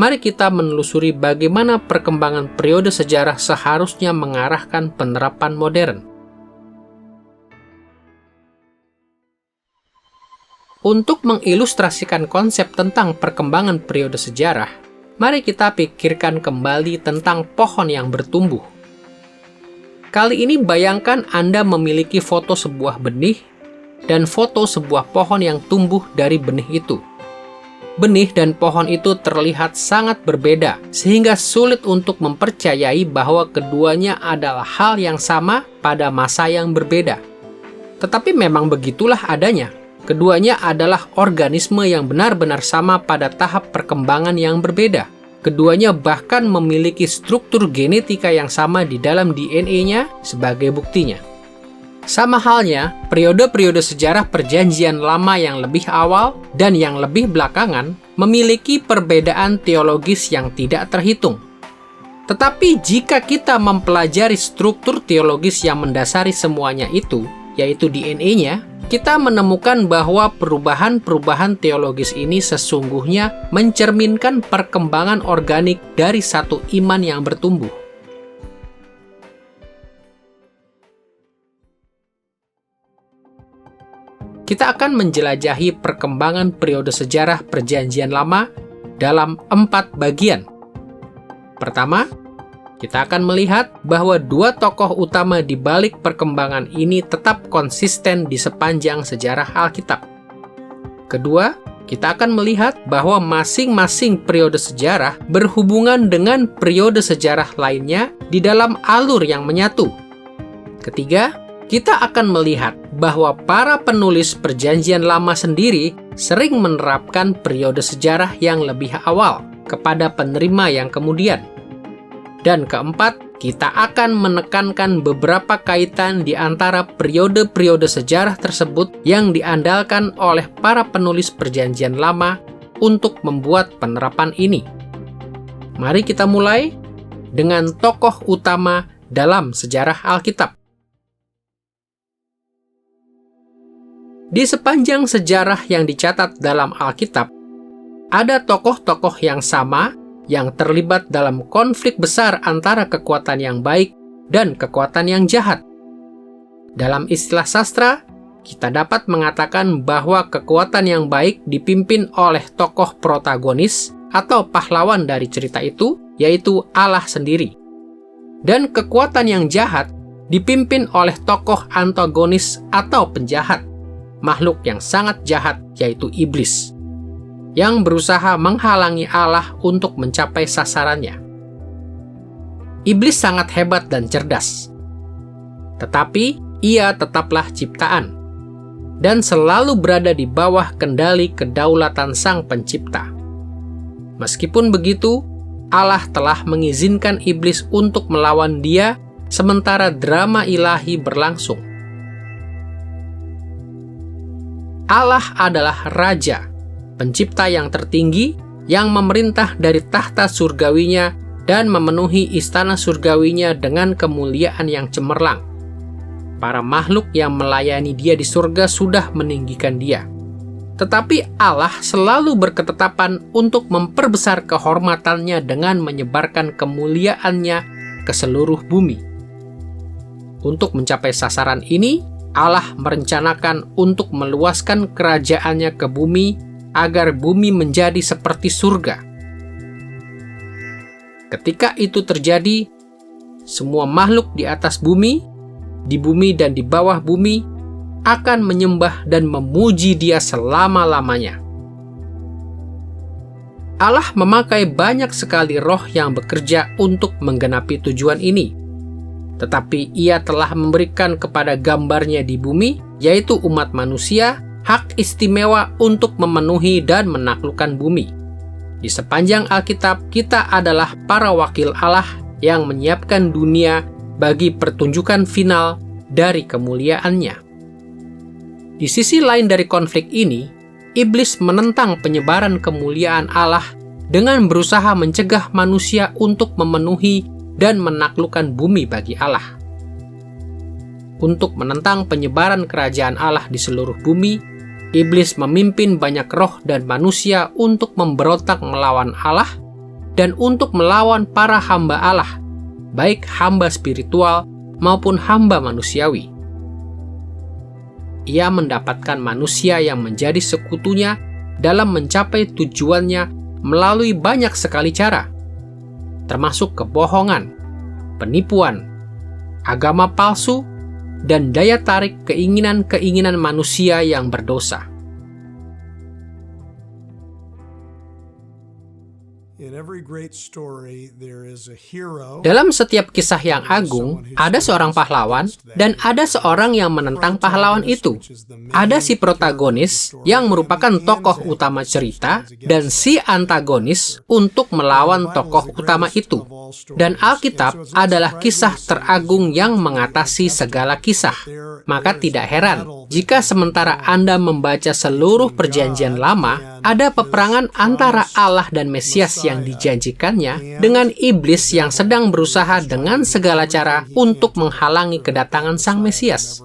mari kita menelusuri bagaimana perkembangan periode sejarah seharusnya mengarahkan penerapan modern. Untuk mengilustrasikan konsep tentang perkembangan periode sejarah, mari kita pikirkan kembali tentang pohon yang bertumbuh. Kali ini bayangkan Anda memiliki foto sebuah benih dan foto sebuah pohon yang tumbuh dari benih itu. Benih dan pohon itu terlihat sangat berbeda, sehingga sulit untuk mempercayai bahwa keduanya adalah hal yang sama pada masa yang berbeda. Tetapi memang begitulah adanya. Keduanya adalah organisme yang benar-benar sama pada tahap perkembangan yang berbeda. Keduanya bahkan memiliki struktur genetika yang sama di dalam DNA-nya sebagai buktinya. Sama halnya, periode-periode sejarah Perjanjian Lama yang lebih awal dan yang lebih belakangan memiliki perbedaan teologis yang tidak terhitung. Tetapi jika kita mempelajari struktur teologis yang mendasari semuanya itu, yaitu DNA-nya, kita menemukan bahwa perubahan-perubahan teologis ini sesungguhnya mencerminkan perkembangan organik dari satu iman yang bertumbuh. Kita akan menjelajahi perkembangan periode sejarah Perjanjian Lama dalam 4 bagian. Pertama, kita akan melihat bahwa 2 tokoh utama di balik perkembangan ini tetap konsisten di sepanjang sejarah Alkitab. Kedua, kita akan melihat bahwa masing-masing periode sejarah berhubungan dengan periode sejarah lainnya di dalam alur yang menyatu. Ketiga, kita akan melihat bahwa para penulis Perjanjian Lama sendiri sering menerapkan periode sejarah yang lebih awal kepada penerima yang kemudian. Dan keempat, kita akan menekankan beberapa kaitan di antara periode-periode sejarah tersebut yang diandalkan oleh para penulis Perjanjian Lama untuk membuat penerapan ini. Mari kita mulai dengan tokoh utama dalam sejarah Alkitab. Di sepanjang sejarah yang dicatat dalam Alkitab, ada tokoh-tokoh yang sama yang terlibat dalam konflik besar antara kekuatan yang baik dan kekuatan yang jahat. Dalam istilah sastra, kita dapat mengatakan bahwa kekuatan yang baik dipimpin oleh tokoh protagonis atau pahlawan dari cerita itu, yaitu Allah sendiri. Dan kekuatan yang jahat dipimpin oleh tokoh antagonis atau penjahat, makhluk yang sangat jahat, yaitu iblis, yang berusaha menghalangi Allah untuk mencapai sasarannya. Iblis sangat hebat dan cerdas, tetapi ia tetaplah ciptaan, dan selalu berada di bawah kendali kedaulatan Sang Pencipta. Meskipun begitu, Allah telah mengizinkan iblis untuk melawan Dia, sementara drama ilahi berlangsung. Allah adalah Raja, Pencipta yang tertinggi, yang memerintah dari tahta surgawinya dan memenuhi istana surgawinya dengan kemuliaan yang cemerlang. Para makhluk yang melayani Dia di surga sudah meninggikan Dia. Tetapi Allah selalu berketetapan untuk memperbesar kehormatannya dengan menyebarkan kemuliaannya ke seluruh bumi. Untuk mencapai sasaran ini, Allah merencanakan untuk meluaskan kerajaannya ke bumi agar bumi menjadi seperti surga. Ketika itu terjadi, semua makhluk di atas bumi, di bumi dan di bawah bumi akan menyembah dan memuji Dia selama-lamanya. Allah memakai banyak sekali roh yang bekerja untuk menggenapi tujuan ini. Tetapi Ia telah memberikan kepada gambarnya di bumi, yaitu umat manusia, hak istimewa untuk memenuhi dan menaklukkan bumi. Di sepanjang Alkitab, kita adalah para wakil Allah yang menyiapkan dunia bagi pertunjukan final dari kemuliaannya. Di sisi lain dari konflik ini, iblis menentang penyebaran kemuliaan Allah dengan berusaha mencegah manusia untuk memenuhi dan menaklukkan bumi bagi Allah. Untuk menentang penyebaran kerajaan Allah di seluruh bumi, iblis memimpin banyak roh dan manusia untuk memberontak melawan Allah dan untuk melawan para hamba Allah, baik hamba spiritual maupun hamba manusiawi. ia mendapatkan manusia yang menjadi sekutunya dalam mencapai tujuannya melalui banyak sekali cara, termasuk kebohongan, penipuan, agama palsu, dan daya tarik keinginan-keinginan manusia yang berdosa. Dalam setiap kisah yang agung, ada seorang pahlawan dan ada seorang yang menentang pahlawan itu. Ada si protagonis yang merupakan tokoh utama cerita dan si antagonis untuk melawan tokoh utama itu. Dan Alkitab adalah kisah teragung yang mengatasi segala kisah. Maka tidak heran jika sementara Anda membaca seluruh Perjanjian Lama, ada peperangan antara Allah dan Mesias yang dijanjikannya dengan iblis yang sedang berusaha dengan segala cara untuk menghalangi kedatangan Sang Mesias.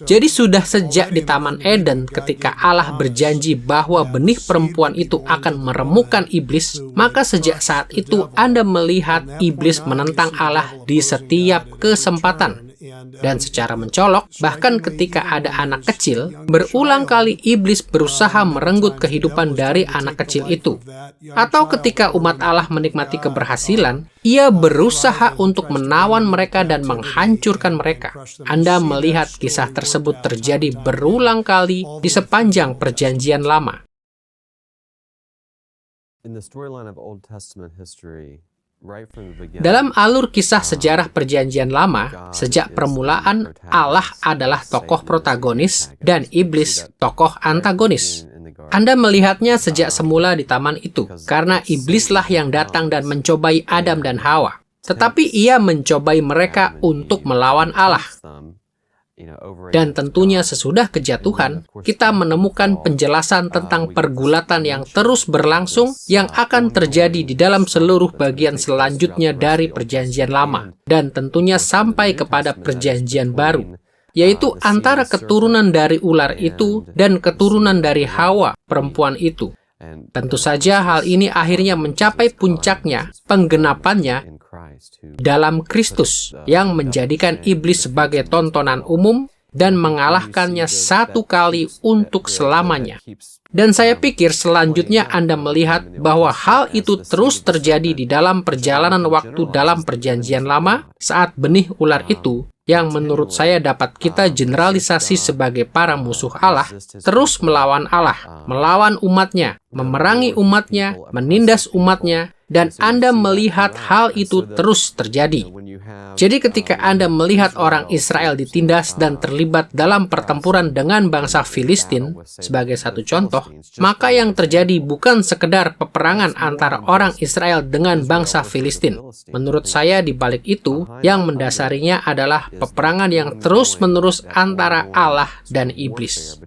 Jadi sudah sejak di Taman Eden ketika Allah berjanji bahwa benih perempuan itu akan meremukkan iblis, maka sejak saat itu Anda melihat iblis menentang Allah di setiap kesempatan. Dan secara mencolok, bahkan ketika ada anak kecil, berulang kali iblis berusaha merenggut kehidupan dari anak kecil itu. Atau ketika umat Allah menikmati keberhasilan, ia berusaha untuk menawan mereka dan menghancurkan mereka. Anda melihat kisah tersebut terjadi berulang kali di sepanjang Perjanjian Lama. Dalam alur kisah sejarah Perjanjian Lama, sejak permulaan Allah adalah tokoh protagonis dan iblis tokoh antagonis. Anda melihatnya sejak semula di taman itu, karena iblislah yang datang dan mencobai Adam dan Hawa. Tetapi ia mencobai mereka untuk melawan Allah. Dan tentunya sesudah kejatuhan, kita menemukan penjelasan tentang pergulatan yang terus berlangsung yang akan terjadi di dalam seluruh bagian selanjutnya dari Perjanjian Lama, dan tentunya sampai kepada Perjanjian Baru, yaitu antara keturunan dari ular itu dan keturunan dari Hawa, perempuan itu. Tentu saja hal ini akhirnya mencapai puncaknya, penggenapannya, dalam Kristus yang menjadikan iblis sebagai tontonan umum dan mengalahkannya satu kali untuk selamanya. Dan saya pikir selanjutnya Anda melihat bahwa hal itu terus terjadi di dalam perjalanan waktu dalam Perjanjian Lama saat benih ular itu, yang menurut saya dapat kita generalisasi sebagai para musuh Allah, terus melawan Allah, melawan umatnya, memerangi umatnya, menindas umatnya, dan Anda melihat hal itu terus terjadi. Jadi ketika Anda melihat orang Israel ditindas dan terlibat dalam pertempuran dengan bangsa Filistin, sebagai satu contoh, maka yang terjadi bukan sekedar peperangan antara orang Israel dengan bangsa Filistin. Menurut saya di balik itu, yang mendasarinya adalah peperangan yang terus-menerus antara Allah dan iblis.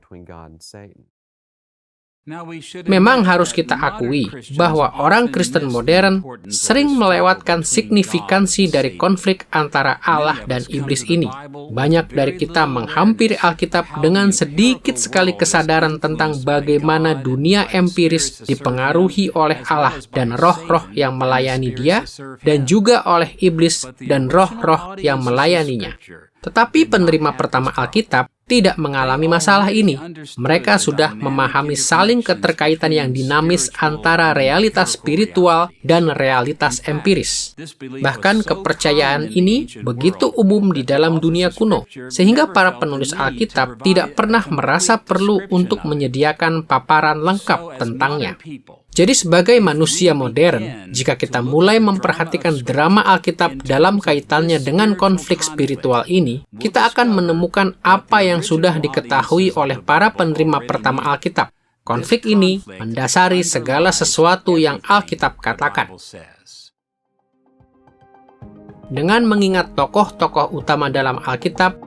Memang harus kita akui bahwa orang Kristen modern sering melewatkan signifikansi dari konflik antara Allah dan iblis ini. Banyak dari kita menghampiri Alkitab dengan sedikit sekali kesadaran tentang bagaimana dunia empiris dipengaruhi oleh Allah dan roh-roh yang melayani Dia, dan juga oleh iblis dan roh-roh yang melayaninya. Tetapi penerima pertama Alkitab tidak mengalami masalah ini. Mereka sudah memahami saling keterkaitan yang dinamis antara realitas spiritual dan realitas empiris. Bahkan kepercayaan ini begitu umum di dalam dunia kuno, sehingga para penulis Alkitab tidak pernah merasa perlu untuk menyediakan paparan lengkap tentangnya. Jadi sebagai manusia modern, jika kita mulai memperhatikan drama Alkitab dalam kaitannya dengan konflik spiritual ini, kita akan menemukan apa yang sudah diketahui oleh para penerima pertama Alkitab. Konflik ini mendasari segala sesuatu yang Alkitab katakan. Dengan mengingat tokoh-tokoh utama dalam Alkitab,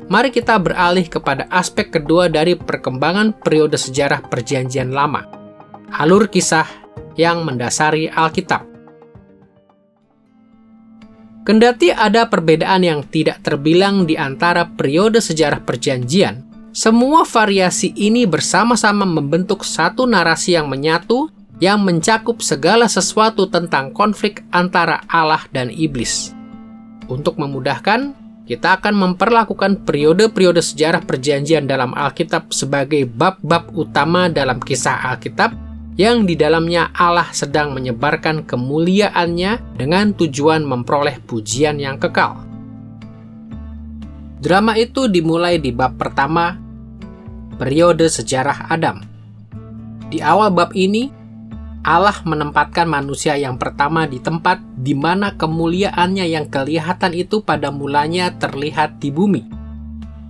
mari kita beralih kepada aspek kedua dari perkembangan periode sejarah Perjanjian Lama. Alur kisah yang mendasari Alkitab. Kendati ada perbedaan yang tidak terbilang di antara periode sejarah Perjanjian, semua variasi ini bersama-sama membentuk satu narasi yang menyatu yang mencakup segala sesuatu tentang konflik antara Allah dan iblis. Untuk memudahkan, kita akan memperlakukan periode-periode sejarah perjanjian dalam Alkitab sebagai bab-bab utama dalam kisah Alkitab yang di dalamnya Allah sedang menyebarkan kemuliaannya dengan tujuan memperoleh pujian yang kekal. Drama itu dimulai di bab pertama, periode sejarah Adam. Di awal bab ini, Allah menempatkan manusia yang pertama di tempat di mana kemuliaannya yang kelihatan itu pada mulanya terlihat di bumi,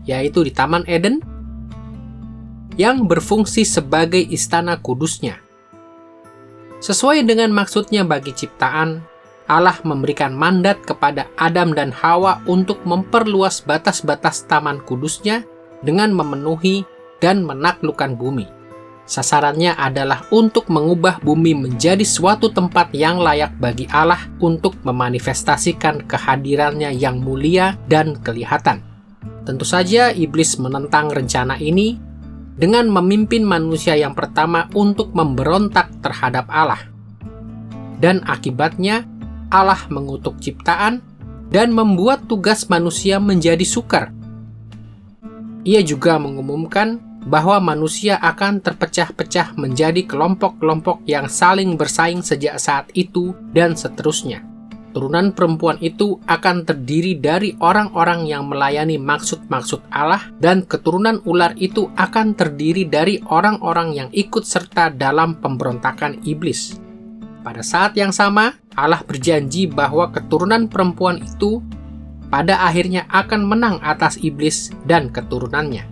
yaitu di Taman Eden, yang berfungsi sebagai istana kudusnya. Sesuai dengan maksudnya bagi ciptaan, Allah memberikan mandat kepada Adam dan Hawa untuk memperluas batas-batas taman kudusnya dengan memenuhi dan menaklukkan bumi. Sasarannya adalah untuk mengubah bumi menjadi suatu tempat yang layak bagi Allah untuk memanifestasikan kehadirannya yang mulia dan kelihatan. Tentu saja iblis menentang rencana ini dengan memimpin manusia yang pertama untuk memberontak terhadap Allah. Dan akibatnya, Allah mengutuk ciptaan dan membuat tugas manusia menjadi sukar. Ia juga mengumumkan bahwa manusia akan terpecah-pecah menjadi kelompok-kelompok yang saling bersaing sejak saat itu dan seterusnya. Turunan perempuan itu akan terdiri dari orang-orang yang melayani maksud-maksud Allah, dan keturunan ular itu akan terdiri dari orang-orang yang ikut serta dalam pemberontakan iblis. Pada saat yang sama, Allah berjanji bahwa keturunan perempuan itu pada akhirnya akan menang atas iblis dan keturunannya.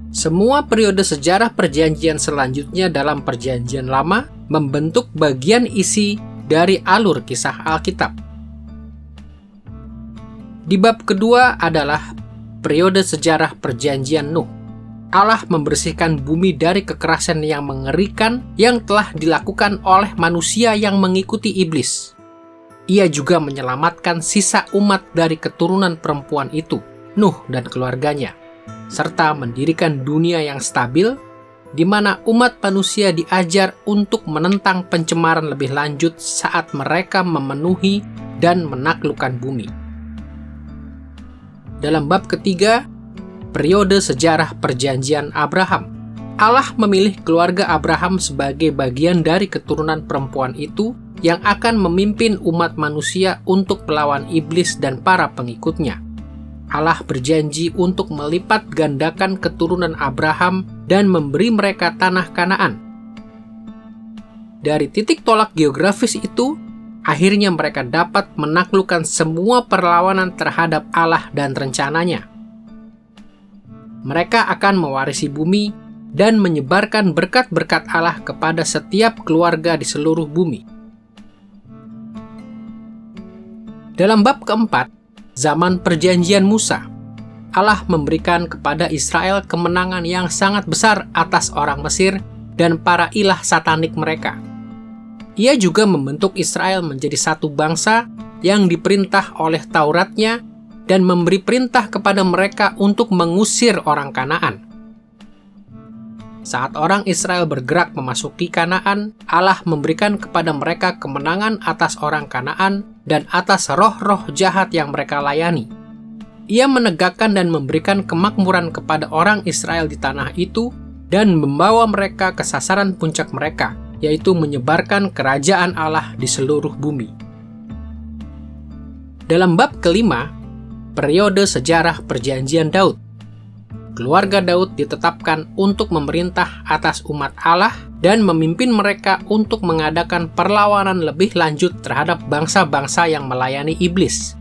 Semua periode sejarah perjanjian selanjutnya dalam perjanjian lama membentuk bagian isi dari alur kisah Alkitab. Di bab kedua adalah periode sejarah perjanjian Nuh. Allah membersihkan bumi dari kekerasan yang mengerikan yang telah dilakukan oleh manusia yang mengikuti iblis. Ia juga menyelamatkan sisa umat dari keturunan perempuan itu, Nuh dan keluarganya, serta mendirikan dunia yang stabil, di mana umat manusia diajar untuk menentang pencemaran lebih lanjut saat mereka memenuhi dan menaklukkan bumi. Dalam bab ketiga, periode sejarah perjanjian Abraham, Allah memilih keluarga Abraham sebagai bagian dari keturunan perempuan itu yang akan memimpin umat manusia untuk melawan iblis dan para pengikutnya. Allah berjanji untuk melipat gandakan keturunan Abraham dan memberi mereka tanah Kanaan. Dari titik tolak geografis itu, akhirnya mereka dapat menaklukkan semua perlawanan terhadap Allah dan rencananya. Mereka akan mewarisi bumi dan menyebarkan berkat-berkat Allah kepada setiap keluarga di seluruh bumi. Dalam bab keempat, zaman perjanjian Musa, Allah memberikan kepada Israel kemenangan yang sangat besar atas orang Mesir dan para ilah satanik mereka. Ia juga membentuk Israel menjadi satu bangsa yang diperintah oleh Tauratnya dan memberi perintah kepada mereka untuk mengusir orang Kanaan. Saat orang Israel bergerak memasuki Kanaan, Allah memberikan kepada mereka kemenangan atas orang Kanaan dan atas roh-roh jahat yang mereka layani. Ia menegakkan dan memberikan kemakmuran kepada orang Israel di tanah itu dan membawa mereka ke sasaran puncak mereka, yaitu menyebarkan kerajaan Allah di seluruh bumi. Dalam bab kelima, periode sejarah perjanjian Daud, keluarga Daud ditetapkan untuk memerintah atas umat Allah dan memimpin mereka untuk mengadakan perlawanan lebih lanjut terhadap bangsa-bangsa yang melayani iblis.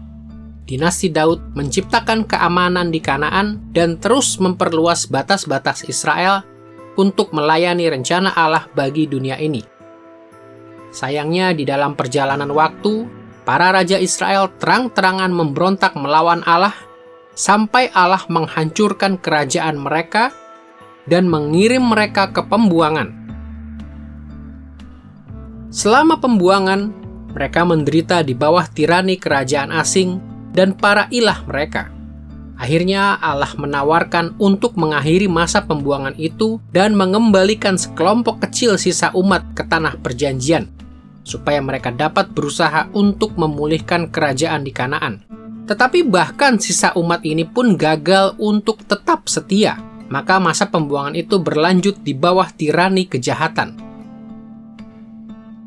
Dinasti Daud menciptakan keamanan di Kanaan dan terus memperluas batas-batas Israel untuk melayani rencana Allah bagi dunia ini. Sayangnya di dalam perjalanan waktu, para raja Israel terang-terangan memberontak melawan Allah sampai Allah menghancurkan kerajaan mereka dan mengirim mereka ke pembuangan. Selama pembuangan, mereka menderita di bawah tirani kerajaan asing dan para ilah mereka. Akhirnya Allah menawarkan untuk mengakhiri masa pembuangan itu dan mengembalikan sekelompok kecil sisa umat ke tanah perjanjian, supaya mereka dapat berusaha untuk memulihkan kerajaan di Kanaan. Tetapi bahkan sisa umat ini pun gagal untuk tetap setia, maka masa pembuangan itu berlanjut di bawah tirani kejahatan.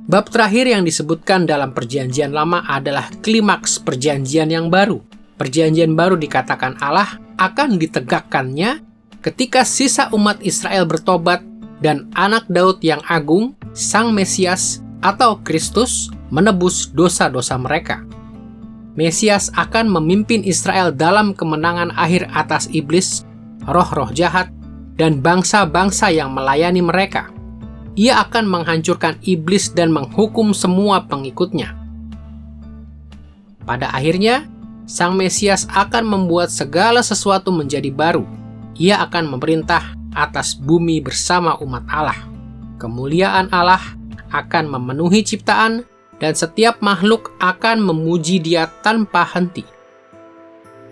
Bab terakhir yang disebutkan dalam Perjanjian Lama adalah klimaks Perjanjian yang baru. Perjanjian baru dikatakan Allah akan ditegakkannya ketika sisa umat Israel bertobat dan anak Daud yang agung, Sang Mesias atau Kristus, menebus dosa-dosa mereka. Mesias akan memimpin Israel dalam kemenangan akhir atas iblis, roh-roh jahat, dan bangsa-bangsa yang melayani mereka. Ia akan menghancurkan iblis dan menghukum semua pengikutnya. Pada akhirnya, Sang Mesias akan membuat segala sesuatu menjadi baru. Ia akan memerintah atas bumi bersama umat Allah. Kemuliaan Allah akan memenuhi ciptaan, dan setiap makhluk akan memuji Dia tanpa henti.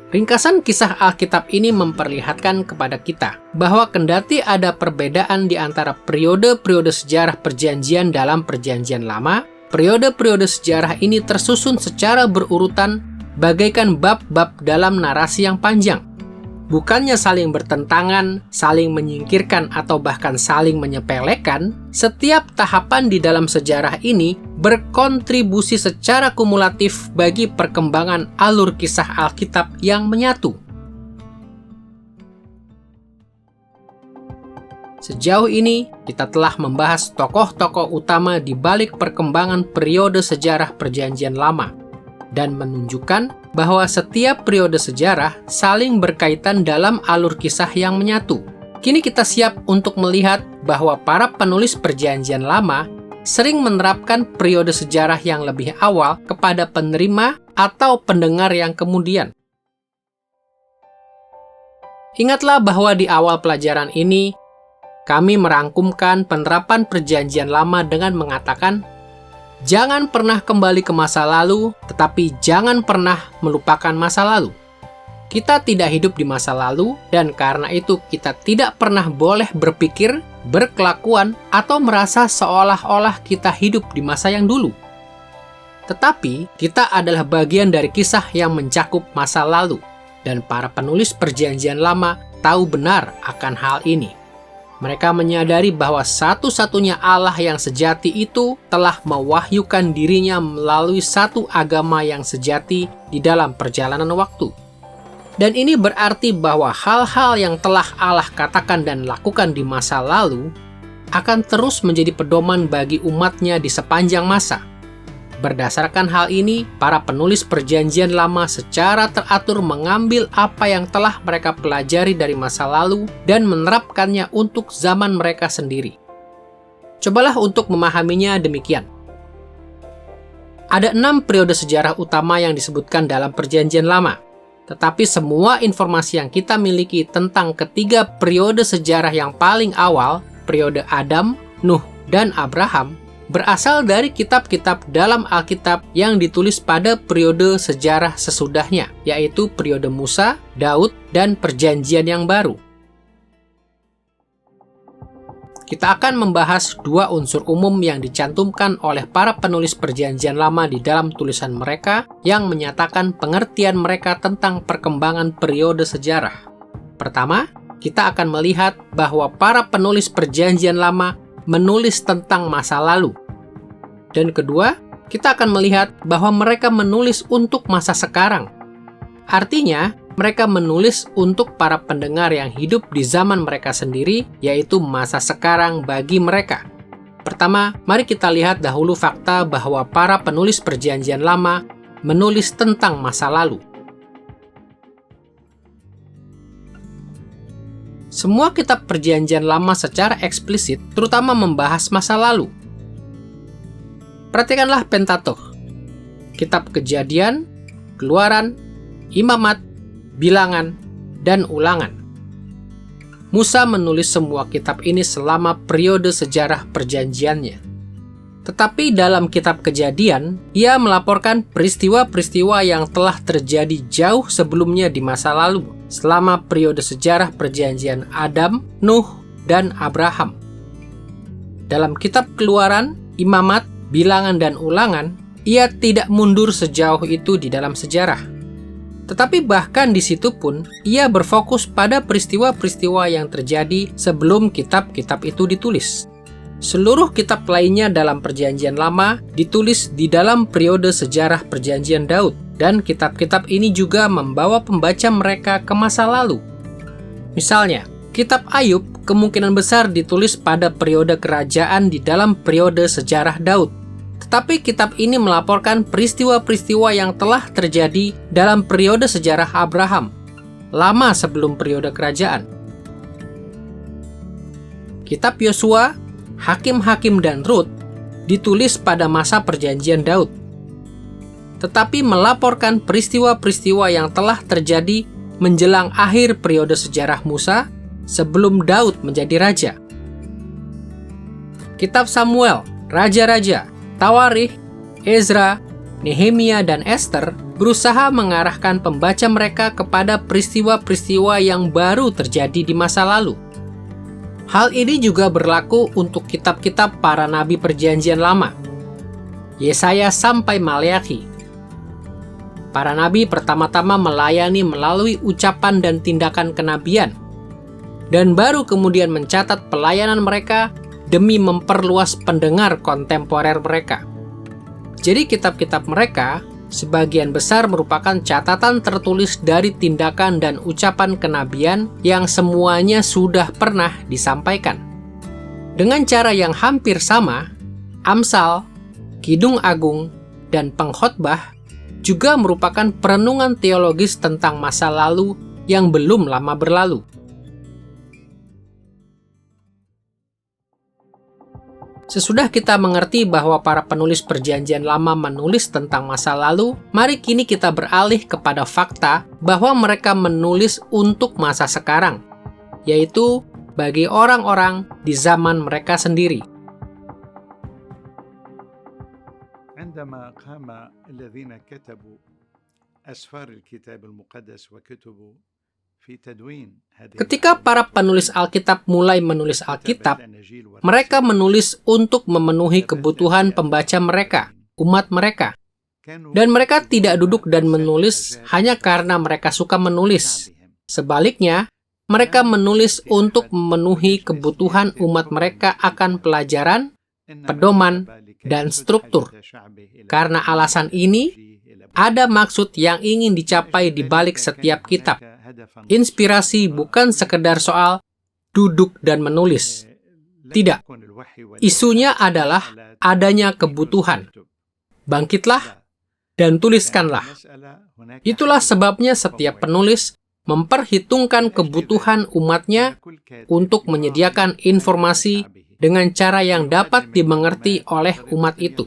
Ringkasan kisah Alkitab ini memperlihatkan kepada kita bahwa kendati ada perbedaan di antara periode-periode sejarah perjanjian dalam Perjanjian Lama, periode-periode sejarah ini tersusun secara berurutan bagaikan bab-bab dalam narasi yang panjang. Bukannya saling bertentangan, saling menyingkirkan, atau bahkan saling menyepelekan, setiap tahapan di dalam sejarah ini berkontribusi secara kumulatif bagi perkembangan alur kisah Alkitab yang menyatu. Sejauh ini, kita telah membahas tokoh-tokoh utama di balik perkembangan periode sejarah Perjanjian Lama, dan menunjukkan bahwa setiap periode sejarah saling berkaitan dalam alur kisah yang menyatu. Kini kita siap untuk melihat bahwa para penulis Perjanjian Lama sering menerapkan periode sejarah yang lebih awal kepada penerima atau pendengar yang kemudian. Ingatlah bahwa di awal pelajaran ini, kami merangkumkan penerapan Perjanjian Lama dengan mengatakan, jangan pernah kembali ke masa lalu, tetapi jangan pernah melupakan masa lalu. Kita tidak hidup di masa lalu, dan karena itu kita tidak pernah boleh berpikir, berkelakuan, atau merasa seolah-olah kita hidup di masa yang dulu. Tetapi, kita adalah bagian dari kisah yang mencakup masa lalu, dan para penulis Perjanjian Lama tahu benar akan hal ini. Mereka menyadari bahwa satu-satunya Allah yang sejati itu telah mewahyukan dirinya melalui satu agama yang sejati di dalam perjalanan waktu. Dan ini berarti bahwa hal-hal yang telah Allah katakan dan lakukan di masa lalu akan terus menjadi pedoman bagi umatnya di sepanjang masa. Berdasarkan hal ini, para penulis Perjanjian Lama secara teratur mengambil apa yang telah mereka pelajari dari masa lalu dan menerapkannya untuk zaman mereka sendiri. Cobalah untuk memahaminya demikian. Ada 6 periode sejarah utama yang disebutkan dalam Perjanjian Lama, tetapi semua informasi yang kita miliki tentang ketiga periode sejarah yang paling awal, periode Adam, Nuh, dan Abraham, berasal dari kitab-kitab dalam Alkitab yang ditulis pada periode sejarah sesudahnya, yaitu periode Musa, Daud, dan Perjanjian yang baru. Kita akan membahas 2 unsur umum yang dicantumkan oleh para penulis Perjanjian Lama di dalam tulisan mereka yang menyatakan pengertian mereka tentang perkembangan periode sejarah. Pertama, kita akan melihat bahwa para penulis Perjanjian Lama menulis tentang masa lalu. Dan kedua, kita akan melihat bahwa mereka menulis untuk masa sekarang. Artinya, mereka menulis untuk para pendengar yang hidup di zaman mereka sendiri, yaitu masa sekarang bagi mereka. Pertama, mari kita lihat dahulu fakta bahwa para penulis Perjanjian Lama menulis tentang masa lalu. Semua kitab Perjanjian Lama secara eksplisit terutama membahas masa lalu. Perhatikanlah Pentateuch, kitab Kejadian, Keluaran, Imamat, Bilangan, dan Ulangan. Musa menulis semua kitab ini selama periode sejarah perjanjiannya. Tetapi dalam kitab Kejadian, ia melaporkan peristiwa-peristiwa yang telah terjadi jauh sebelumnya di masa lalu, selama periode sejarah perjanjian Adam, Nuh, dan Abraham. Dalam kitab Keluaran, Imamat, Bilangan dan Ulangan, ia tidak mundur sejauh itu di dalam sejarah. Tetapi bahkan di situ pun, ia berfokus pada peristiwa-peristiwa yang terjadi sebelum kitab-kitab itu ditulis. Seluruh kitab lainnya dalam Perjanjian Lama ditulis di dalam periode sejarah Perjanjian Daud, dan kitab-kitab ini juga membawa pembaca mereka ke masa lalu. Misalnya, kitab Ayub kemungkinan besar ditulis pada periode kerajaan di dalam periode sejarah Daud. Tetapi kitab ini melaporkan peristiwa-peristiwa yang telah terjadi dalam periode sejarah Abraham, lama sebelum periode kerajaan. Kitab Yosua, Hakim-Hakim, dan Rut ditulis pada masa Perjanjian Daud, tetapi melaporkan peristiwa-peristiwa yang telah terjadi menjelang akhir periode sejarah Musa sebelum Daud menjadi raja. Kitab Samuel, Raja-Raja, Tawarikh, Ezra, Nehemia, dan Esther berusaha mengarahkan pembaca mereka kepada peristiwa-peristiwa yang baru terjadi di masa lalu. Hal ini juga berlaku untuk kitab-kitab para nabi Perjanjian Lama, Yesaya sampai Maleakhi. Para nabi pertama-tama melayani melalui ucapan dan tindakan kenabian, dan baru kemudian mencatat pelayanan mereka demi memperluas pendengar kontemporer mereka. Jadi kitab-kitab mereka sebagian besar merupakan catatan tertulis dari tindakan dan ucapan kenabian yang semuanya sudah pernah disampaikan. Dengan cara yang hampir sama, Amsal, Kidung Agung, dan Pengkhotbah juga merupakan perenungan teologis tentang masa lalu yang belum lama berlalu. Sesudah kita mengerti bahwa para penulis Perjanjian Lama menulis tentang masa lalu, mari kini kita beralih kepada fakta bahwa mereka menulis untuk masa sekarang, yaitu bagi orang-orang di zaman mereka sendiri. عندما قام الذين كتبوا أسفار الكتاب المقدس وكتبوا في تدوين Ketika para penulis Alkitab mulai menulis Alkitab, mereka menulis untuk memenuhi kebutuhan pembaca mereka, umat mereka. Dan mereka tidak duduk dan menulis hanya karena mereka suka menulis. Sebaliknya, mereka menulis untuk memenuhi kebutuhan umat mereka akan pelajaran, pedoman, dan struktur. Karena alasan ini, ada maksud yang ingin dicapai di balik setiap kitab. Inspirasi bukan sekedar soal duduk dan menulis. Tidak. Isunya adalah adanya kebutuhan. Bangkitlah dan tuliskanlah. Itulah sebabnya setiap penulis memperhitungkan kebutuhan umatnya untuk menyediakan informasi dengan cara yang dapat dimengerti oleh umat itu.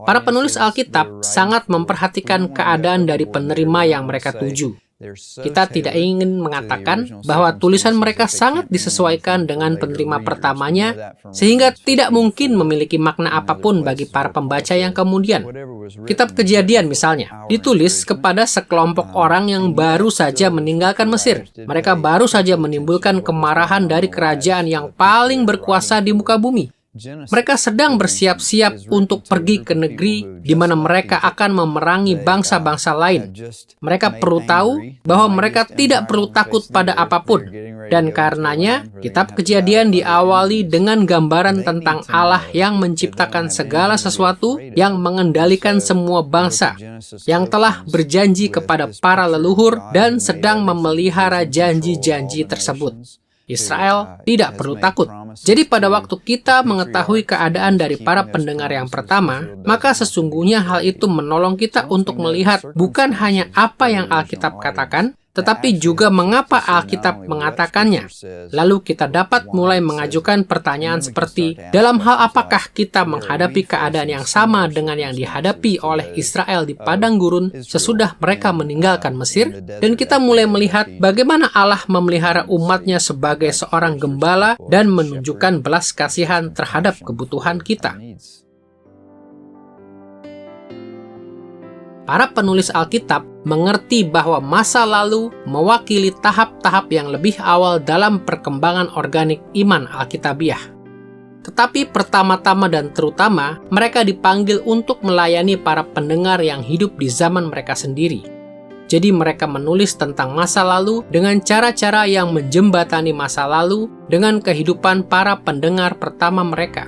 Para penulis Alkitab sangat memperhatikan keadaan dari penerima yang mereka tuju. Kita tidak ingin mengatakan bahwa tulisan mereka sangat disesuaikan dengan penerima pertamanya, sehingga tidak mungkin memiliki makna apapun bagi para pembaca yang kemudian. Kitab Kejadian misalnya, ditulis kepada sekelompok orang yang baru saja meninggalkan Mesir. Mereka baru saja menimbulkan kemarahan dari kerajaan yang paling berkuasa di muka bumi. Mereka sedang bersiap-siap untuk pergi ke negeri di mana mereka akan memerangi bangsa-bangsa lain. Mereka perlu tahu bahwa mereka tidak perlu takut pada apapun. Dan karenanya, kitab Kejadian diawali dengan gambaran tentang Allah yang menciptakan segala sesuatu, yang mengendalikan semua bangsa, yang telah berjanji kepada para leluhur dan sedang memelihara janji-janji tersebut. Israel tidak perlu takut. Jadi pada waktu kita mengetahui keadaan dari para pendengar yang pertama, maka sesungguhnya hal itu menolong kita untuk melihat bukan hanya apa yang Alkitab katakan, tetapi juga mengapa Alkitab mengatakannya. Lalu kita dapat mulai mengajukan pertanyaan seperti, dalam hal apakah kita menghadapi keadaan yang sama dengan yang dihadapi oleh Israel di padang gurun sesudah mereka meninggalkan Mesir? Dan kita mulai melihat bagaimana Allah memelihara umatnya sebagai seorang gembala dan menunjukkan belas kasihan terhadap kebutuhan kita. para penulis Alkitab mengerti bahwa masa lalu mewakili tahap-tahap yang lebih awal dalam perkembangan organik iman Alkitabiah. Tetapi pertama-tama dan terutama, mereka dipanggil untuk melayani para pendengar yang hidup di zaman mereka sendiri. Jadi mereka menulis tentang masa lalu dengan cara-cara yang menjembatani masa lalu dengan kehidupan para pendengar pertama mereka.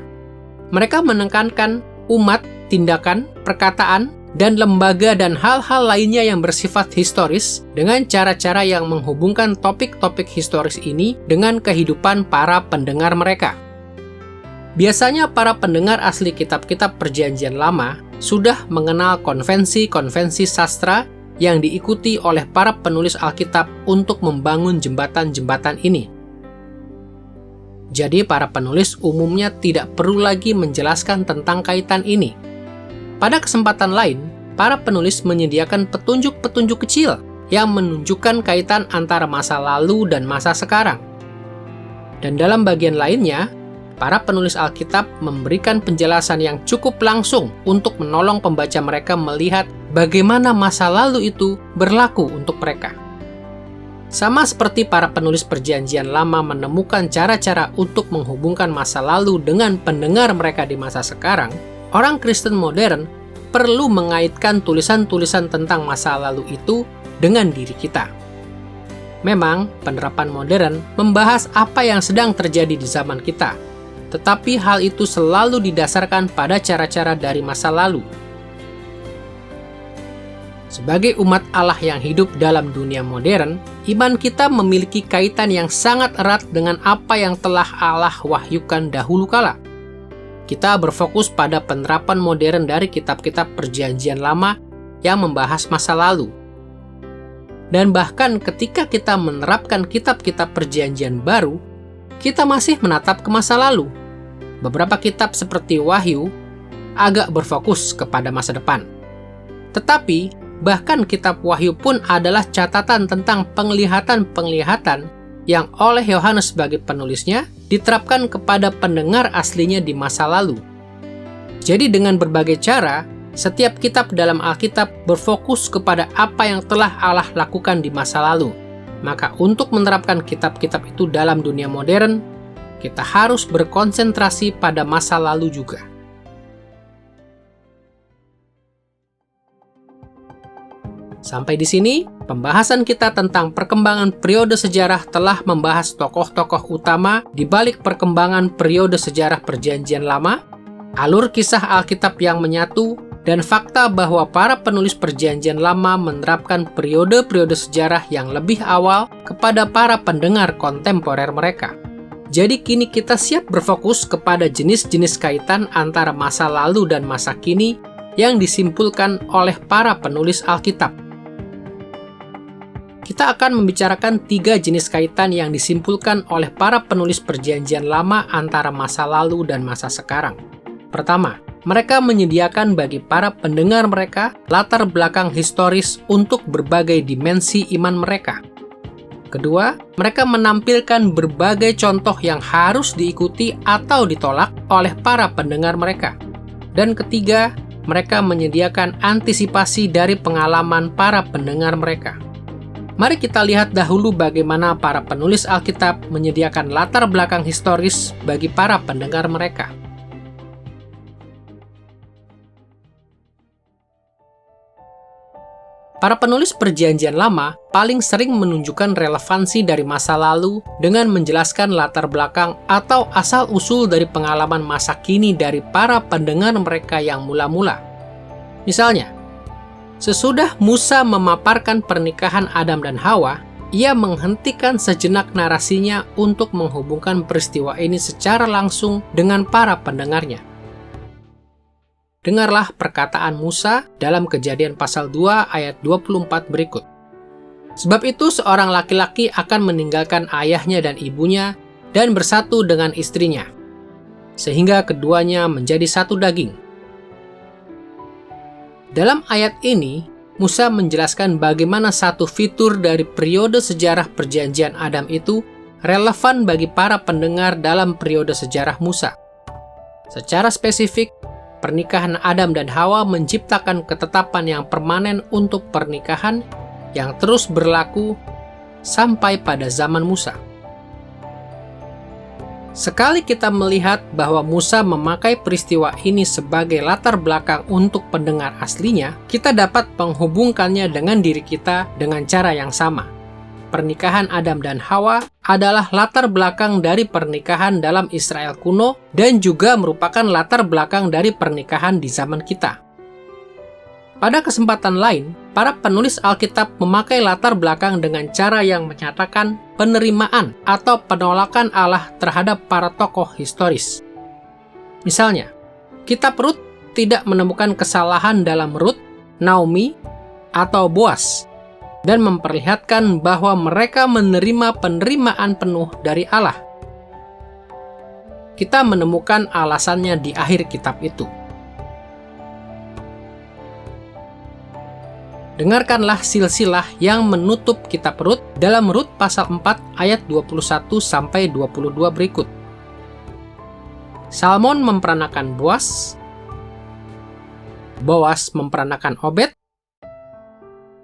Mereka menekankan umat, tindakan, perkataan, dan lembaga dan hal-hal lainnya yang bersifat historis dengan cara-cara yang menghubungkan topik-topik historis ini dengan kehidupan para pendengar mereka. Biasanya para pendengar asli kitab-kitab Perjanjian Lama sudah mengenal konvensi-konvensi sastra yang diikuti oleh para penulis Alkitab untuk membangun jembatan-jembatan ini. Jadi para penulis umumnya tidak perlu lagi menjelaskan tentang kaitan ini. Pada kesempatan lain, para penulis menyediakan petunjuk-petunjuk kecil yang menunjukkan kaitan antara masa lalu dan masa sekarang. Dan dalam bagian lainnya, para penulis Alkitab memberikan penjelasan yang cukup langsung untuk menolong pembaca mereka melihat bagaimana masa lalu itu berlaku untuk mereka. Sama seperti para penulis Perjanjian Lama menemukan cara-cara untuk menghubungkan masa lalu dengan pendengar mereka di masa sekarang, orang Kristen modern perlu mengaitkan tulisan-tulisan tentang masa lalu itu dengan diri kita. Memang, penerapan modern membahas apa yang sedang terjadi di zaman kita, tetapi hal itu selalu didasarkan pada cara-cara dari masa lalu. Sebagai umat Allah yang hidup dalam dunia modern, iman kita memiliki kaitan yang sangat erat dengan apa yang telah Allah wahyukan dahulu kala. Kita berfokus pada penerapan modern dari kitab-kitab Perjanjian Lama yang membahas masa lalu. Dan bahkan ketika kita menerapkan kitab-kitab Perjanjian Baru, kita masih menatap ke masa lalu. Beberapa kitab seperti Wahyu agak berfokus kepada masa depan. Tetapi, bahkan kitab Wahyu pun adalah catatan tentang penglihatan-penglihatan yang oleh Yohanes sebagai penulisnya diterapkan kepada pendengar aslinya di masa lalu. Jadi dengan berbagai cara, setiap kitab dalam Alkitab berfokus kepada apa yang telah Allah lakukan di masa lalu. Maka untuk menerapkan kitab-kitab itu dalam dunia modern, kita harus berkonsentrasi pada masa lalu juga. Sampai di sini, pembahasan kita tentang perkembangan periode sejarah telah membahas tokoh-tokoh utama di balik perkembangan periode sejarah Perjanjian Lama, alur kisah Alkitab yang menyatu, dan fakta bahwa para penulis Perjanjian Lama menerapkan periode-periode sejarah yang lebih awal kepada para pendengar kontemporer mereka. Jadi kini kita siap berfokus kepada jenis-jenis kaitan antara masa lalu dan masa kini yang disimpulkan oleh para penulis Alkitab. Kita akan membicarakan 3 jenis kaitan yang disimpulkan oleh para penulis Perjanjian Lama antara masa lalu dan masa sekarang. Pertama, mereka menyediakan bagi para pendengar mereka latar belakang historis untuk berbagai dimensi iman mereka. Kedua, mereka menampilkan berbagai contoh yang harus diikuti atau ditolak oleh para pendengar mereka. Dan ketiga, mereka menyediakan antisipasi dari pengalaman para pendengar mereka. Mari kita lihat dahulu bagaimana para penulis Alkitab menyediakan latar belakang historis bagi para pendengar mereka. Para penulis Perjanjian Lama paling sering menunjukkan relevansi dari masa lalu dengan menjelaskan latar belakang atau asal-usul dari pengalaman masa kini dari para pendengar mereka yang mula-mula. Misalnya, sesudah Musa memaparkan pernikahan Adam dan Hawa, ia menghentikan sejenak narasinya untuk menghubungkan peristiwa ini secara langsung dengan para pendengarnya. Dengarlah perkataan Musa dalam Kejadian pasal 2 ayat 24 berikut. Sebab itu seorang laki-laki akan meninggalkan ayahnya dan ibunya dan bersatu dengan istrinya, sehingga keduanya menjadi satu daging. Dalam ayat ini, Musa menjelaskan bagaimana satu fitur dari periode sejarah Perjanjian Adam itu relevan bagi para pendengar dalam periode sejarah Musa. Secara spesifik, pernikahan Adam dan Hawa menciptakan ketetapan yang permanen untuk pernikahan yang terus berlaku sampai pada zaman Musa. Sekali kita melihat bahwa Musa memakai peristiwa ini sebagai latar belakang untuk pendengar aslinya, kita dapat menghubungkannya dengan diri kita dengan cara yang sama. Pernikahan Adam dan Hawa adalah latar belakang dari pernikahan dalam Israel kuno dan juga merupakan latar belakang dari pernikahan di zaman kita. Pada kesempatan lain, para penulis Alkitab memakai latar belakang dengan cara yang menyatakan penerimaan atau penolakan Allah terhadap para tokoh historis. Misalnya, kitab Rut tidak menemukan kesalahan dalam Rut, Naomi, atau Boas, dan memperlihatkan bahwa mereka menerima penerimaan penuh dari Allah. Kita menemukan alasannya di akhir kitab itu. Dengarkanlah silsilah yang menutup kitab Rut dalam Rut pasal 4 ayat 21-22 berikut. Salmon memperanakan Boas, Boas memperanakan Obed,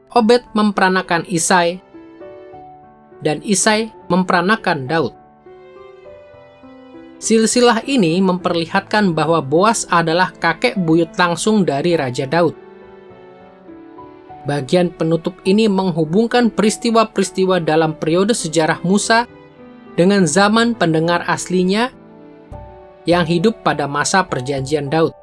Obed memperanakan Isai, dan Isai memperanakan Daud. Silsilah ini memperlihatkan bahwa Boas adalah kakek buyut langsung dari Raja Daud. Bagian penutup ini menghubungkan peristiwa-peristiwa dalam periode sejarah Musa dengan zaman pendengar aslinya yang hidup pada masa perjanjian Daud.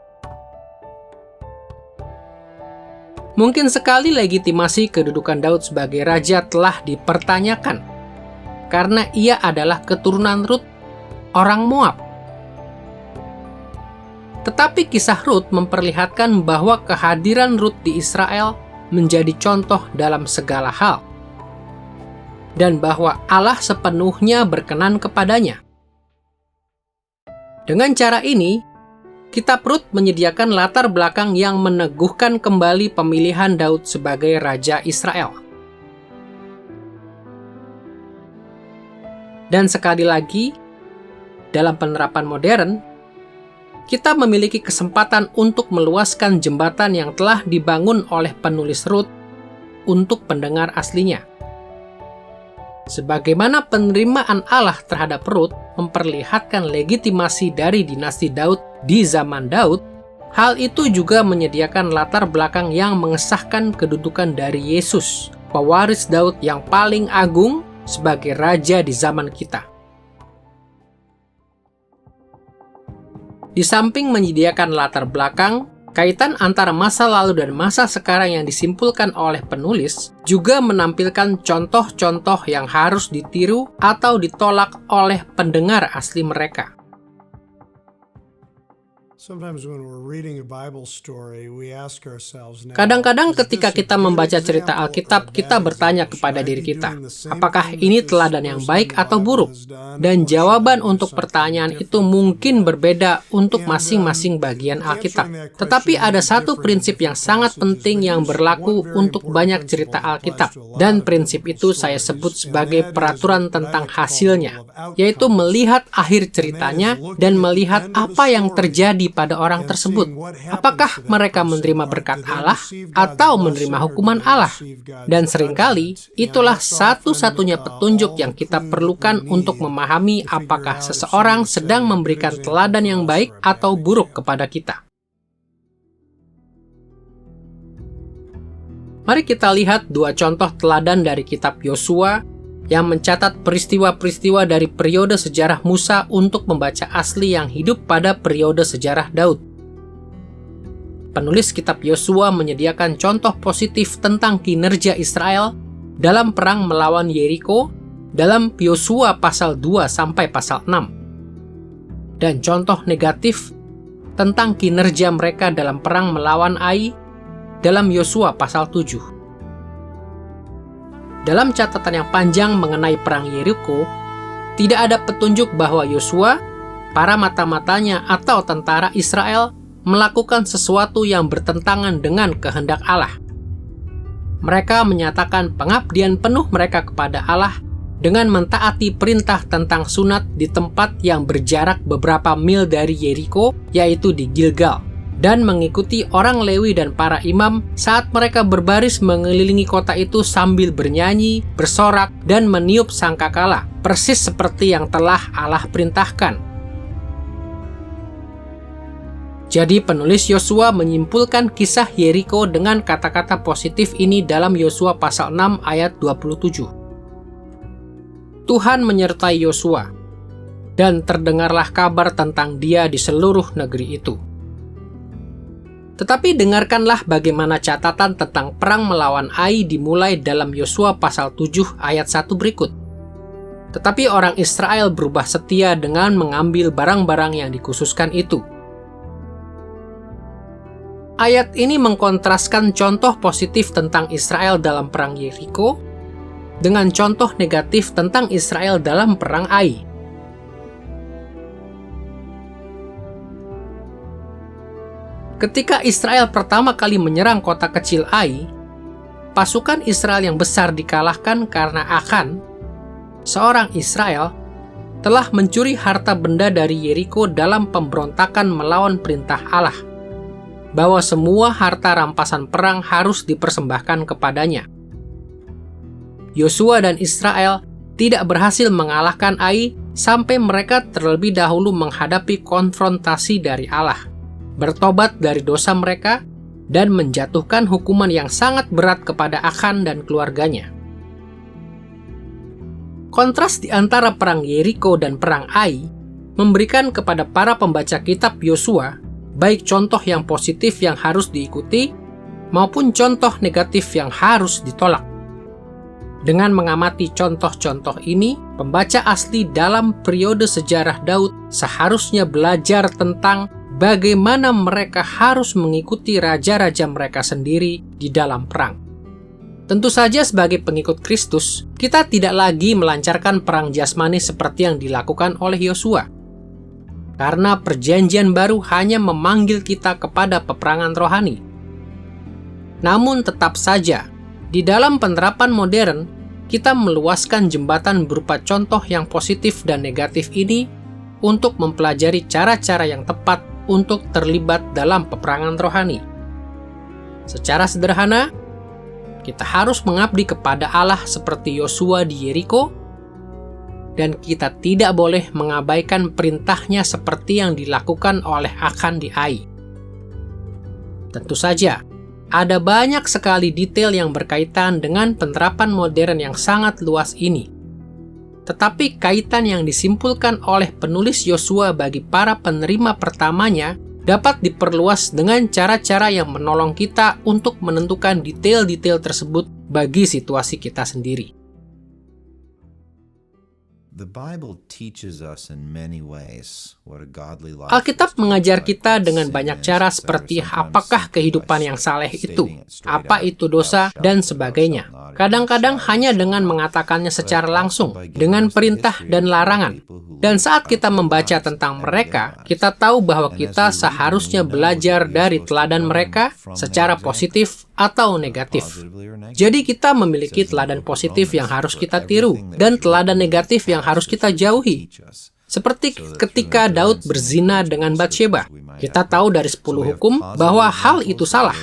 Mungkin sekali legitimasi kedudukan Daud sebagai raja telah dipertanyakan, karena ia adalah keturunan Rut, orang Moab. Tetapi kisah Rut memperlihatkan bahwa kehadiran Rut di Israel menjadi contoh dalam segala hal, dan bahwa Allah sepenuhnya berkenan kepadanya. Dengan cara ini, kitab Rut menyediakan latar belakang yang meneguhkan kembali pemilihan Daud sebagai Raja Israel. Dan sekali lagi, dalam penerapan modern, kita memiliki kesempatan untuk meluaskan jembatan yang telah dibangun oleh penulis Rut untuk pendengar aslinya. Sebagaimana penerimaan Allah terhadap Rut memperlihatkan legitimasi dari dinasti Daud di zaman Daud, hal itu juga menyediakan latar belakang yang mengesahkan kedudukan dari Yesus, pewaris Daud yang paling agung sebagai raja di zaman kita. Di samping menyediakan latar belakang, kaitan antara masa lalu dan masa sekarang yang disimpulkan oleh penulis juga menampilkan contoh-contoh yang harus ditiru atau ditolak oleh pendengar asli mereka. Kadang-kadang ketika kita membaca cerita Alkitab, kita bertanya kepada diri kita, apakah ini teladan yang baik atau buruk? Dan jawaban untuk pertanyaan itu mungkin berbeda untuk masing-masing bagian Alkitab. Tetapi ada satu prinsip yang sangat penting yang berlaku untuk banyak cerita Alkitab. Dan prinsip itu saya sebut sebagai peraturan tentang hasilnya, yaitu melihat akhir ceritanya dan melihat apa yang terjadi pada orang tersebut. Apakah mereka menerima berkat Allah atau menerima hukuman Allah? Dan seringkali itulah satu-satunya petunjuk yang kita perlukan untuk memahami apakah seseorang sedang memberikan teladan yang baik atau buruk kepada kita. Mari kita lihat dua contoh teladan dari kitab Yosua yang mencatat peristiwa-peristiwa dari periode sejarah Musa untuk membaca asli yang hidup pada periode sejarah Daud. Penulis kitab Yosua menyediakan contoh positif tentang kinerja Israel dalam perang melawan Yeriko dalam Yosua pasal 2 sampai pasal 6. Dan contoh negatif tentang kinerja mereka dalam perang melawan Ai dalam Yosua pasal 7. Dalam catatan yang panjang mengenai perang Yeriko, tidak ada petunjuk bahwa Yosua, para mata-matanya atau tentara Israel melakukan sesuatu yang bertentangan dengan kehendak Allah. Mereka menyatakan pengabdian penuh mereka kepada Allah dengan mentaati perintah tentang sunat di tempat yang berjarak beberapa mil dari Yeriko, yaitu di Gilgal. dan mengikuti orang Lewi dan para imam saat mereka berbaris mengelilingi kota itu sambil bernyanyi, bersorak, dan meniup sangkakala, persis seperti yang telah Allah perintahkan. Jadi penulis Yosua menyimpulkan kisah Yeriko dengan kata-kata positif ini dalam Yosua pasal 6 ayat 27. Tuhan menyertai Yosua, dan terdengarlah kabar tentang dia di seluruh negeri itu. Tetapi dengarkanlah bagaimana catatan tentang perang melawan Ai dimulai dalam Yosua pasal 7 ayat 1 berikut. Tetapi orang Israel berubah setia dengan mengambil barang-barang yang dikhususkan itu. Ayat ini mengkontraskan contoh positif tentang Israel dalam perang Yeriko dengan contoh negatif tentang Israel dalam perang Ai. Ketika Israel pertama kali menyerang kota kecil Ai, pasukan Israel yang besar dikalahkan karena Akan, seorang Israel, telah mencuri harta benda dari Yeriko dalam pemberontakan melawan perintah Allah, bahwa semua harta rampasan perang harus dipersembahkan kepadanya. Yosua dan Israel tidak berhasil mengalahkan Ai sampai mereka terlebih dahulu menghadapi konfrontasi dari Allah, bertobat dari dosa mereka, dan menjatuhkan hukuman yang sangat berat kepada Akan dan keluarganya. Kontras di antara perang Yeriko dan perang Ai memberikan kepada para pembaca kitab Yosua baik contoh yang positif yang harus diikuti maupun contoh negatif yang harus ditolak. Dengan mengamati contoh-contoh ini, pembaca asli dalam periode sejarah Daud seharusnya belajar tentang bagaimana mereka harus mengikuti raja-raja mereka sendiri di dalam perang. Tentu saja sebagai pengikut Kristus, kita tidak lagi melancarkan perang jasmani seperti yang dilakukan oleh Yosua. Karena perjanjian baru hanya memanggil kita kepada peperangan rohani. Namun tetap saja, di dalam penerapan modern, kita meluaskan jembatan berupa contoh yang positif dan negatif ini untuk mempelajari cara-cara yang tepat untuk terlibat dalam peperangan rohani. Secara sederhana, kita harus mengabdi kepada Allah seperti Yosua di Yeriko, dan kita tidak boleh mengabaikan perintahnya seperti yang dilakukan oleh Akan di Ai. Tentu saja, ada banyak sekali detail yang berkaitan dengan penerapan modern yang sangat luas ini. Tetapi kaitan yang disimpulkan oleh penulis Yosua bagi para penerima pertamanya dapat diperluas dengan cara-cara yang menolong kita untuk menentukan detail-detail tersebut bagi situasi kita sendiri. Alkitab mengajar kita dengan banyak cara seperti apakah kehidupan yang saleh itu, apa itu dosa, dan sebagainya. Kadang-kadang hanya dengan mengatakannya secara langsung, dengan perintah dan larangan. Dan saat kita membaca tentang mereka, kita tahu bahwa kita seharusnya belajar dari teladan mereka secara positif atau negatif. Jadi kita memiliki teladan positif yang harus kita tiru, dan teladan negatif yang harus kita jauhi. Seperti ketika Daud berzina dengan Batsheba. Kita tahu dari 10 hukum bahwa hal itu salah.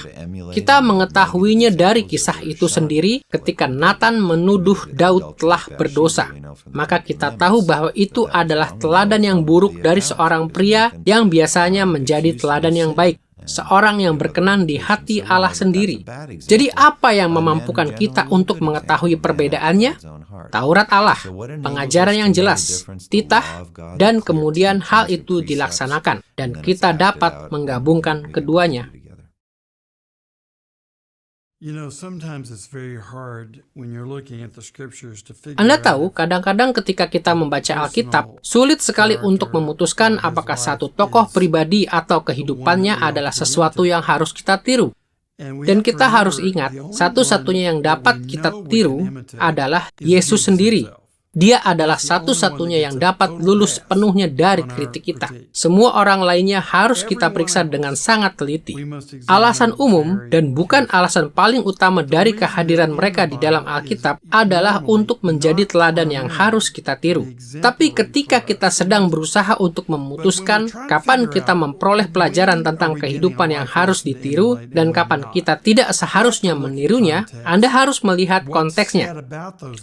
Kita mengetahuinya dari kisah itu sendiri ketika Nathan menuduh Daud telah berdosa. Maka kita tahu bahwa itu adalah teladan yang buruk dari seorang pria yang biasanya menjadi teladan yang baik. Seorang yang berkenan di hati Allah sendiri. Jadi apa yang memampukan kita untuk mengetahui perbedaannya? Taurat Allah, pengajaran yang jelas, titah, dan kemudian hal itu dilaksanakan, dan kita dapat menggabungkan keduanya. Anda tahu, kadang-kadang ketika kita membaca Alkitab, sulit sekali untuk memutuskan apakah satu tokoh pribadi atau kehidupannya adalah sesuatu yang harus kita tiru. Dan kita harus ingat, satu-satunya yang dapat kita tiru adalah Yesus sendiri. Dia adalah satu-satunya yang dapat lulus sepenuhnya dari kritik kita. Semua orang lainnya harus kita periksa dengan sangat teliti. Alasan umum dan bukan alasan paling utama dari kehadiran mereka di dalam Alkitab adalah untuk menjadi teladan yang harus kita tiru. Tapi ketika kita sedang berusaha untuk memutuskan kapan kita memperoleh pelajaran tentang kehidupan yang harus ditiru dan kapan kita tidak seharusnya menirunya, Anda harus melihat konteksnya.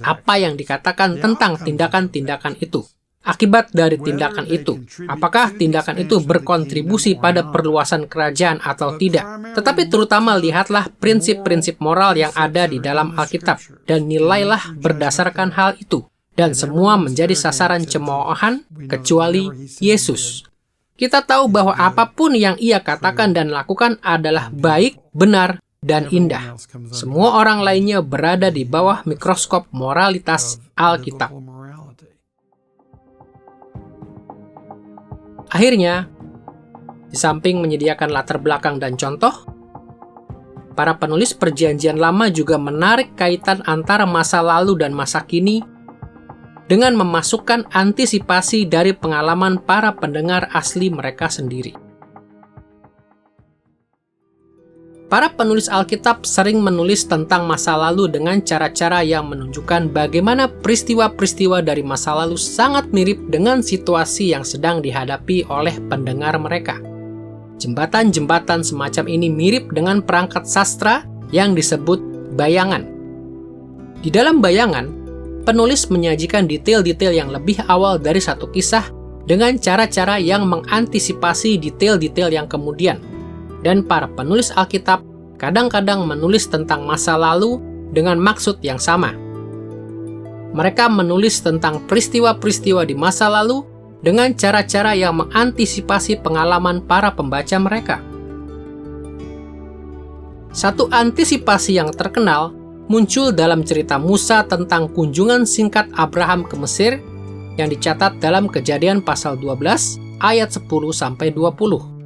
Apa yang dikatakan tentang tindakan-tindakan itu. Akibat dari tindakan itu. Apakah tindakan itu berkontribusi pada perluasan kerajaan atau tidak? Tetapi terutama lihatlah prinsip-prinsip moral yang ada di dalam Alkitab dan nilailah berdasarkan hal itu. Dan semua menjadi sasaran cemoohan kecuali Yesus. Kita tahu bahwa apapun yang ia katakan dan lakukan adalah baik, benar, dan indah. Semua orang lainnya berada di bawah mikroskop moralitas Alkitab. Akhirnya, di samping menyediakan latar belakang dan contoh, para penulis Perjanjian Lama juga menarik kaitan antara masa lalu dan masa kini dengan memasukkan antisipasi dari pengalaman para pendengar asli mereka sendiri. Para penulis Alkitab sering menulis tentang masa lalu dengan cara-cara yang menunjukkan bagaimana peristiwa-peristiwa dari masa lalu sangat mirip dengan situasi yang sedang dihadapi oleh pendengar mereka. Jembatan-jembatan semacam ini mirip dengan perangkat sastra yang disebut bayangan. Di dalam bayangan, penulis menyajikan detail-detail yang lebih awal dari satu kisah dengan cara-cara yang mengantisipasi detail-detail yang kemudian. Dan para penulis Alkitab kadang-kadang menulis tentang masa lalu dengan maksud yang sama. Mereka menulis tentang peristiwa-peristiwa di masa lalu dengan cara-cara yang mengantisipasi pengalaman para pembaca mereka. Satu antisipasi yang terkenal muncul dalam cerita Musa tentang kunjungan singkat Abraham ke Mesir yang dicatat dalam Kejadian pasal 12 ayat 10-20.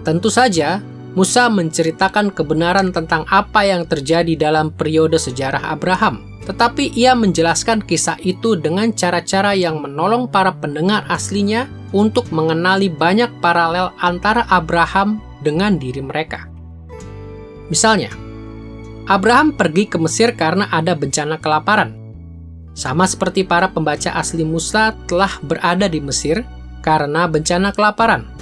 Tentu saja, Musa menceritakan kebenaran tentang apa yang terjadi dalam periode sejarah Abraham. Tetapi ia menjelaskan kisah itu dengan cara-cara yang menolong para pendengar aslinya untuk mengenali banyak paralel antara Abraham dengan diri mereka. Misalnya, Abraham pergi ke Mesir karena ada bencana kelaparan. Sama seperti para pembaca asli Musa telah berada di Mesir karena bencana kelaparan.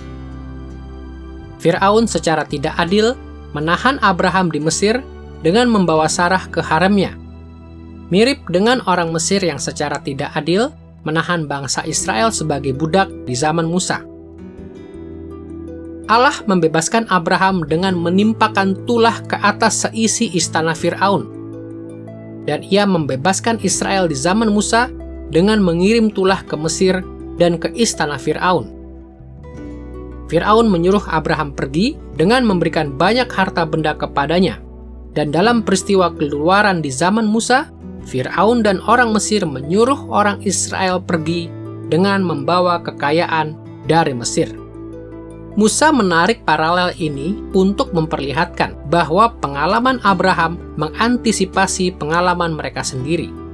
Fir'aun secara tidak adil menahan Abraham di Mesir dengan membawa Sarah ke haremnya. Mirip dengan orang Mesir yang secara tidak adil menahan bangsa Israel sebagai budak di zaman Musa. Allah membebaskan Abraham dengan menimpakan tulah ke atas seisi istana Fir'aun. Dan ia membebaskan Israel di zaman Musa dengan mengirim tulah ke Mesir dan ke istana Fir'aun. Fir'aun menyuruh Abraham pergi dengan memberikan banyak harta benda kepadanya. Dan dalam peristiwa keluaran di zaman Musa, Fir'aun dan orang Mesir menyuruh orang Israel pergi dengan membawa kekayaan dari Mesir. Musa menarik paralel ini untuk memperlihatkan bahwa pengalaman Abraham mengantisipasi pengalaman mereka sendiri.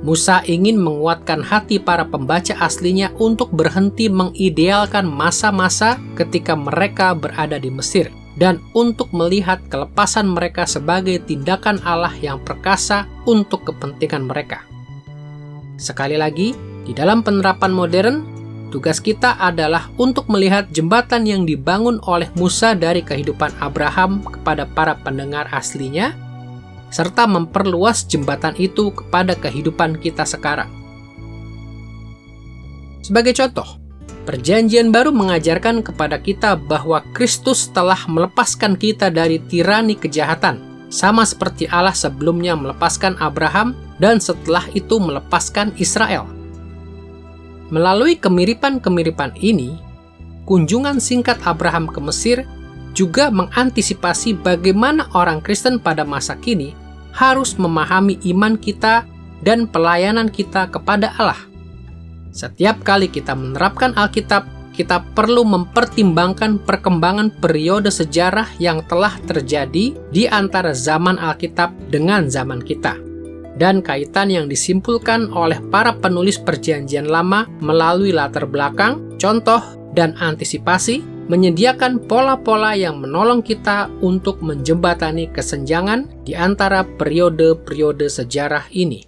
Musa ingin menguatkan hati para pembaca aslinya untuk berhenti mengidealkan masa-masa ketika mereka berada di Mesir dan untuk melihat kelepasan mereka sebagai tindakan Allah yang perkasa untuk kepentingan mereka. Sekali lagi, di dalam penerapan modern, tugas kita adalah untuk melihat jembatan yang dibangun oleh Musa dari kehidupan Abraham kepada para pendengar aslinya, serta memperluas jembatan itu kepada kehidupan kita sekarang. Sebagai contoh, Perjanjian Baru mengajarkan kepada kita bahwa Kristus telah melepaskan kita dari tirani kejahatan, sama seperti Allah sebelumnya melepaskan Abraham dan setelah itu melepaskan Israel. Melalui kemiripan-kemiripan ini, kunjungan singkat Abraham ke Mesir juga mengantisipasi bagaimana orang Kristen pada masa kini harus memahami iman kita dan pelayanan kita kepada Allah. Setiap kali kita menerapkan Alkitab, kita perlu mempertimbangkan perkembangan periode sejarah yang telah terjadi di antara zaman Alkitab dengan zaman kita. dan kaitan yang disimpulkan oleh para penulis Perjanjian Lama melalui latar belakang, contoh, dan antisipasi, menyediakan pola-pola yang menolong kita untuk menjembatani kesenjangan di antara periode-periode sejarah ini.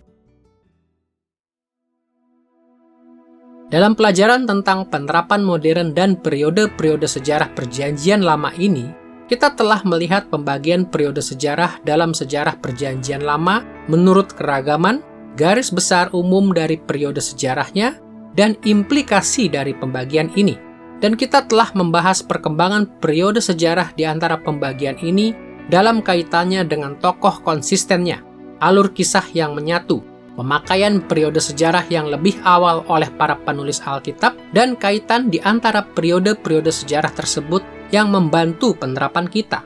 Dalam pelajaran tentang penerapan modern dan periode-periode sejarah Perjanjian Lama ini, kita telah melihat pembagian periode sejarah dalam sejarah Perjanjian Lama menurut keragaman, garis besar umum dari periode sejarahnya, dan implikasi dari pembagian ini. Dan kita telah membahas perkembangan periode sejarah di antara pembagian ini dalam kaitannya dengan tokoh konsistennya, alur kisah yang menyatu, pemakaian periode sejarah yang lebih awal oleh para penulis Alkitab, dan kaitan di antara periode-periode sejarah tersebut yang membantu penerapan kita.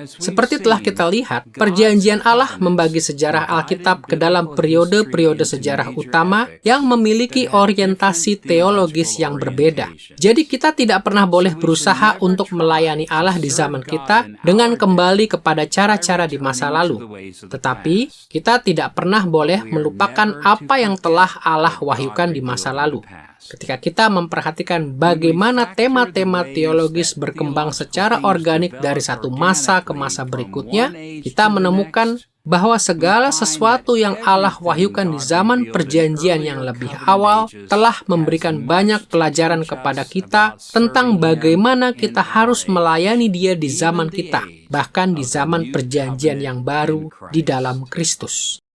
Seperti telah kita lihat, perjanjian Allah membagi sejarah Alkitab ke dalam periode-periode sejarah utama yang memiliki orientasi teologis yang berbeda. Jadi kita tidak pernah boleh berusaha untuk melayani Allah di zaman kita dengan kembali kepada cara-cara di masa lalu. Tetapi, kita tidak pernah boleh melupakan apa yang telah Allah wahyukan di masa lalu. Ketika kita memperhatikan bagaimana tema-tema teologis berkembang secara organik dari satu masa ke masa berikutnya, kita menemukan bahwa segala sesuatu yang Allah wahyukan di zaman perjanjian yang lebih awal telah memberikan banyak pelajaran kepada kita tentang bagaimana kita harus melayani Dia di zaman kita, bahkan di zaman perjanjian yang baru di dalam Kristus.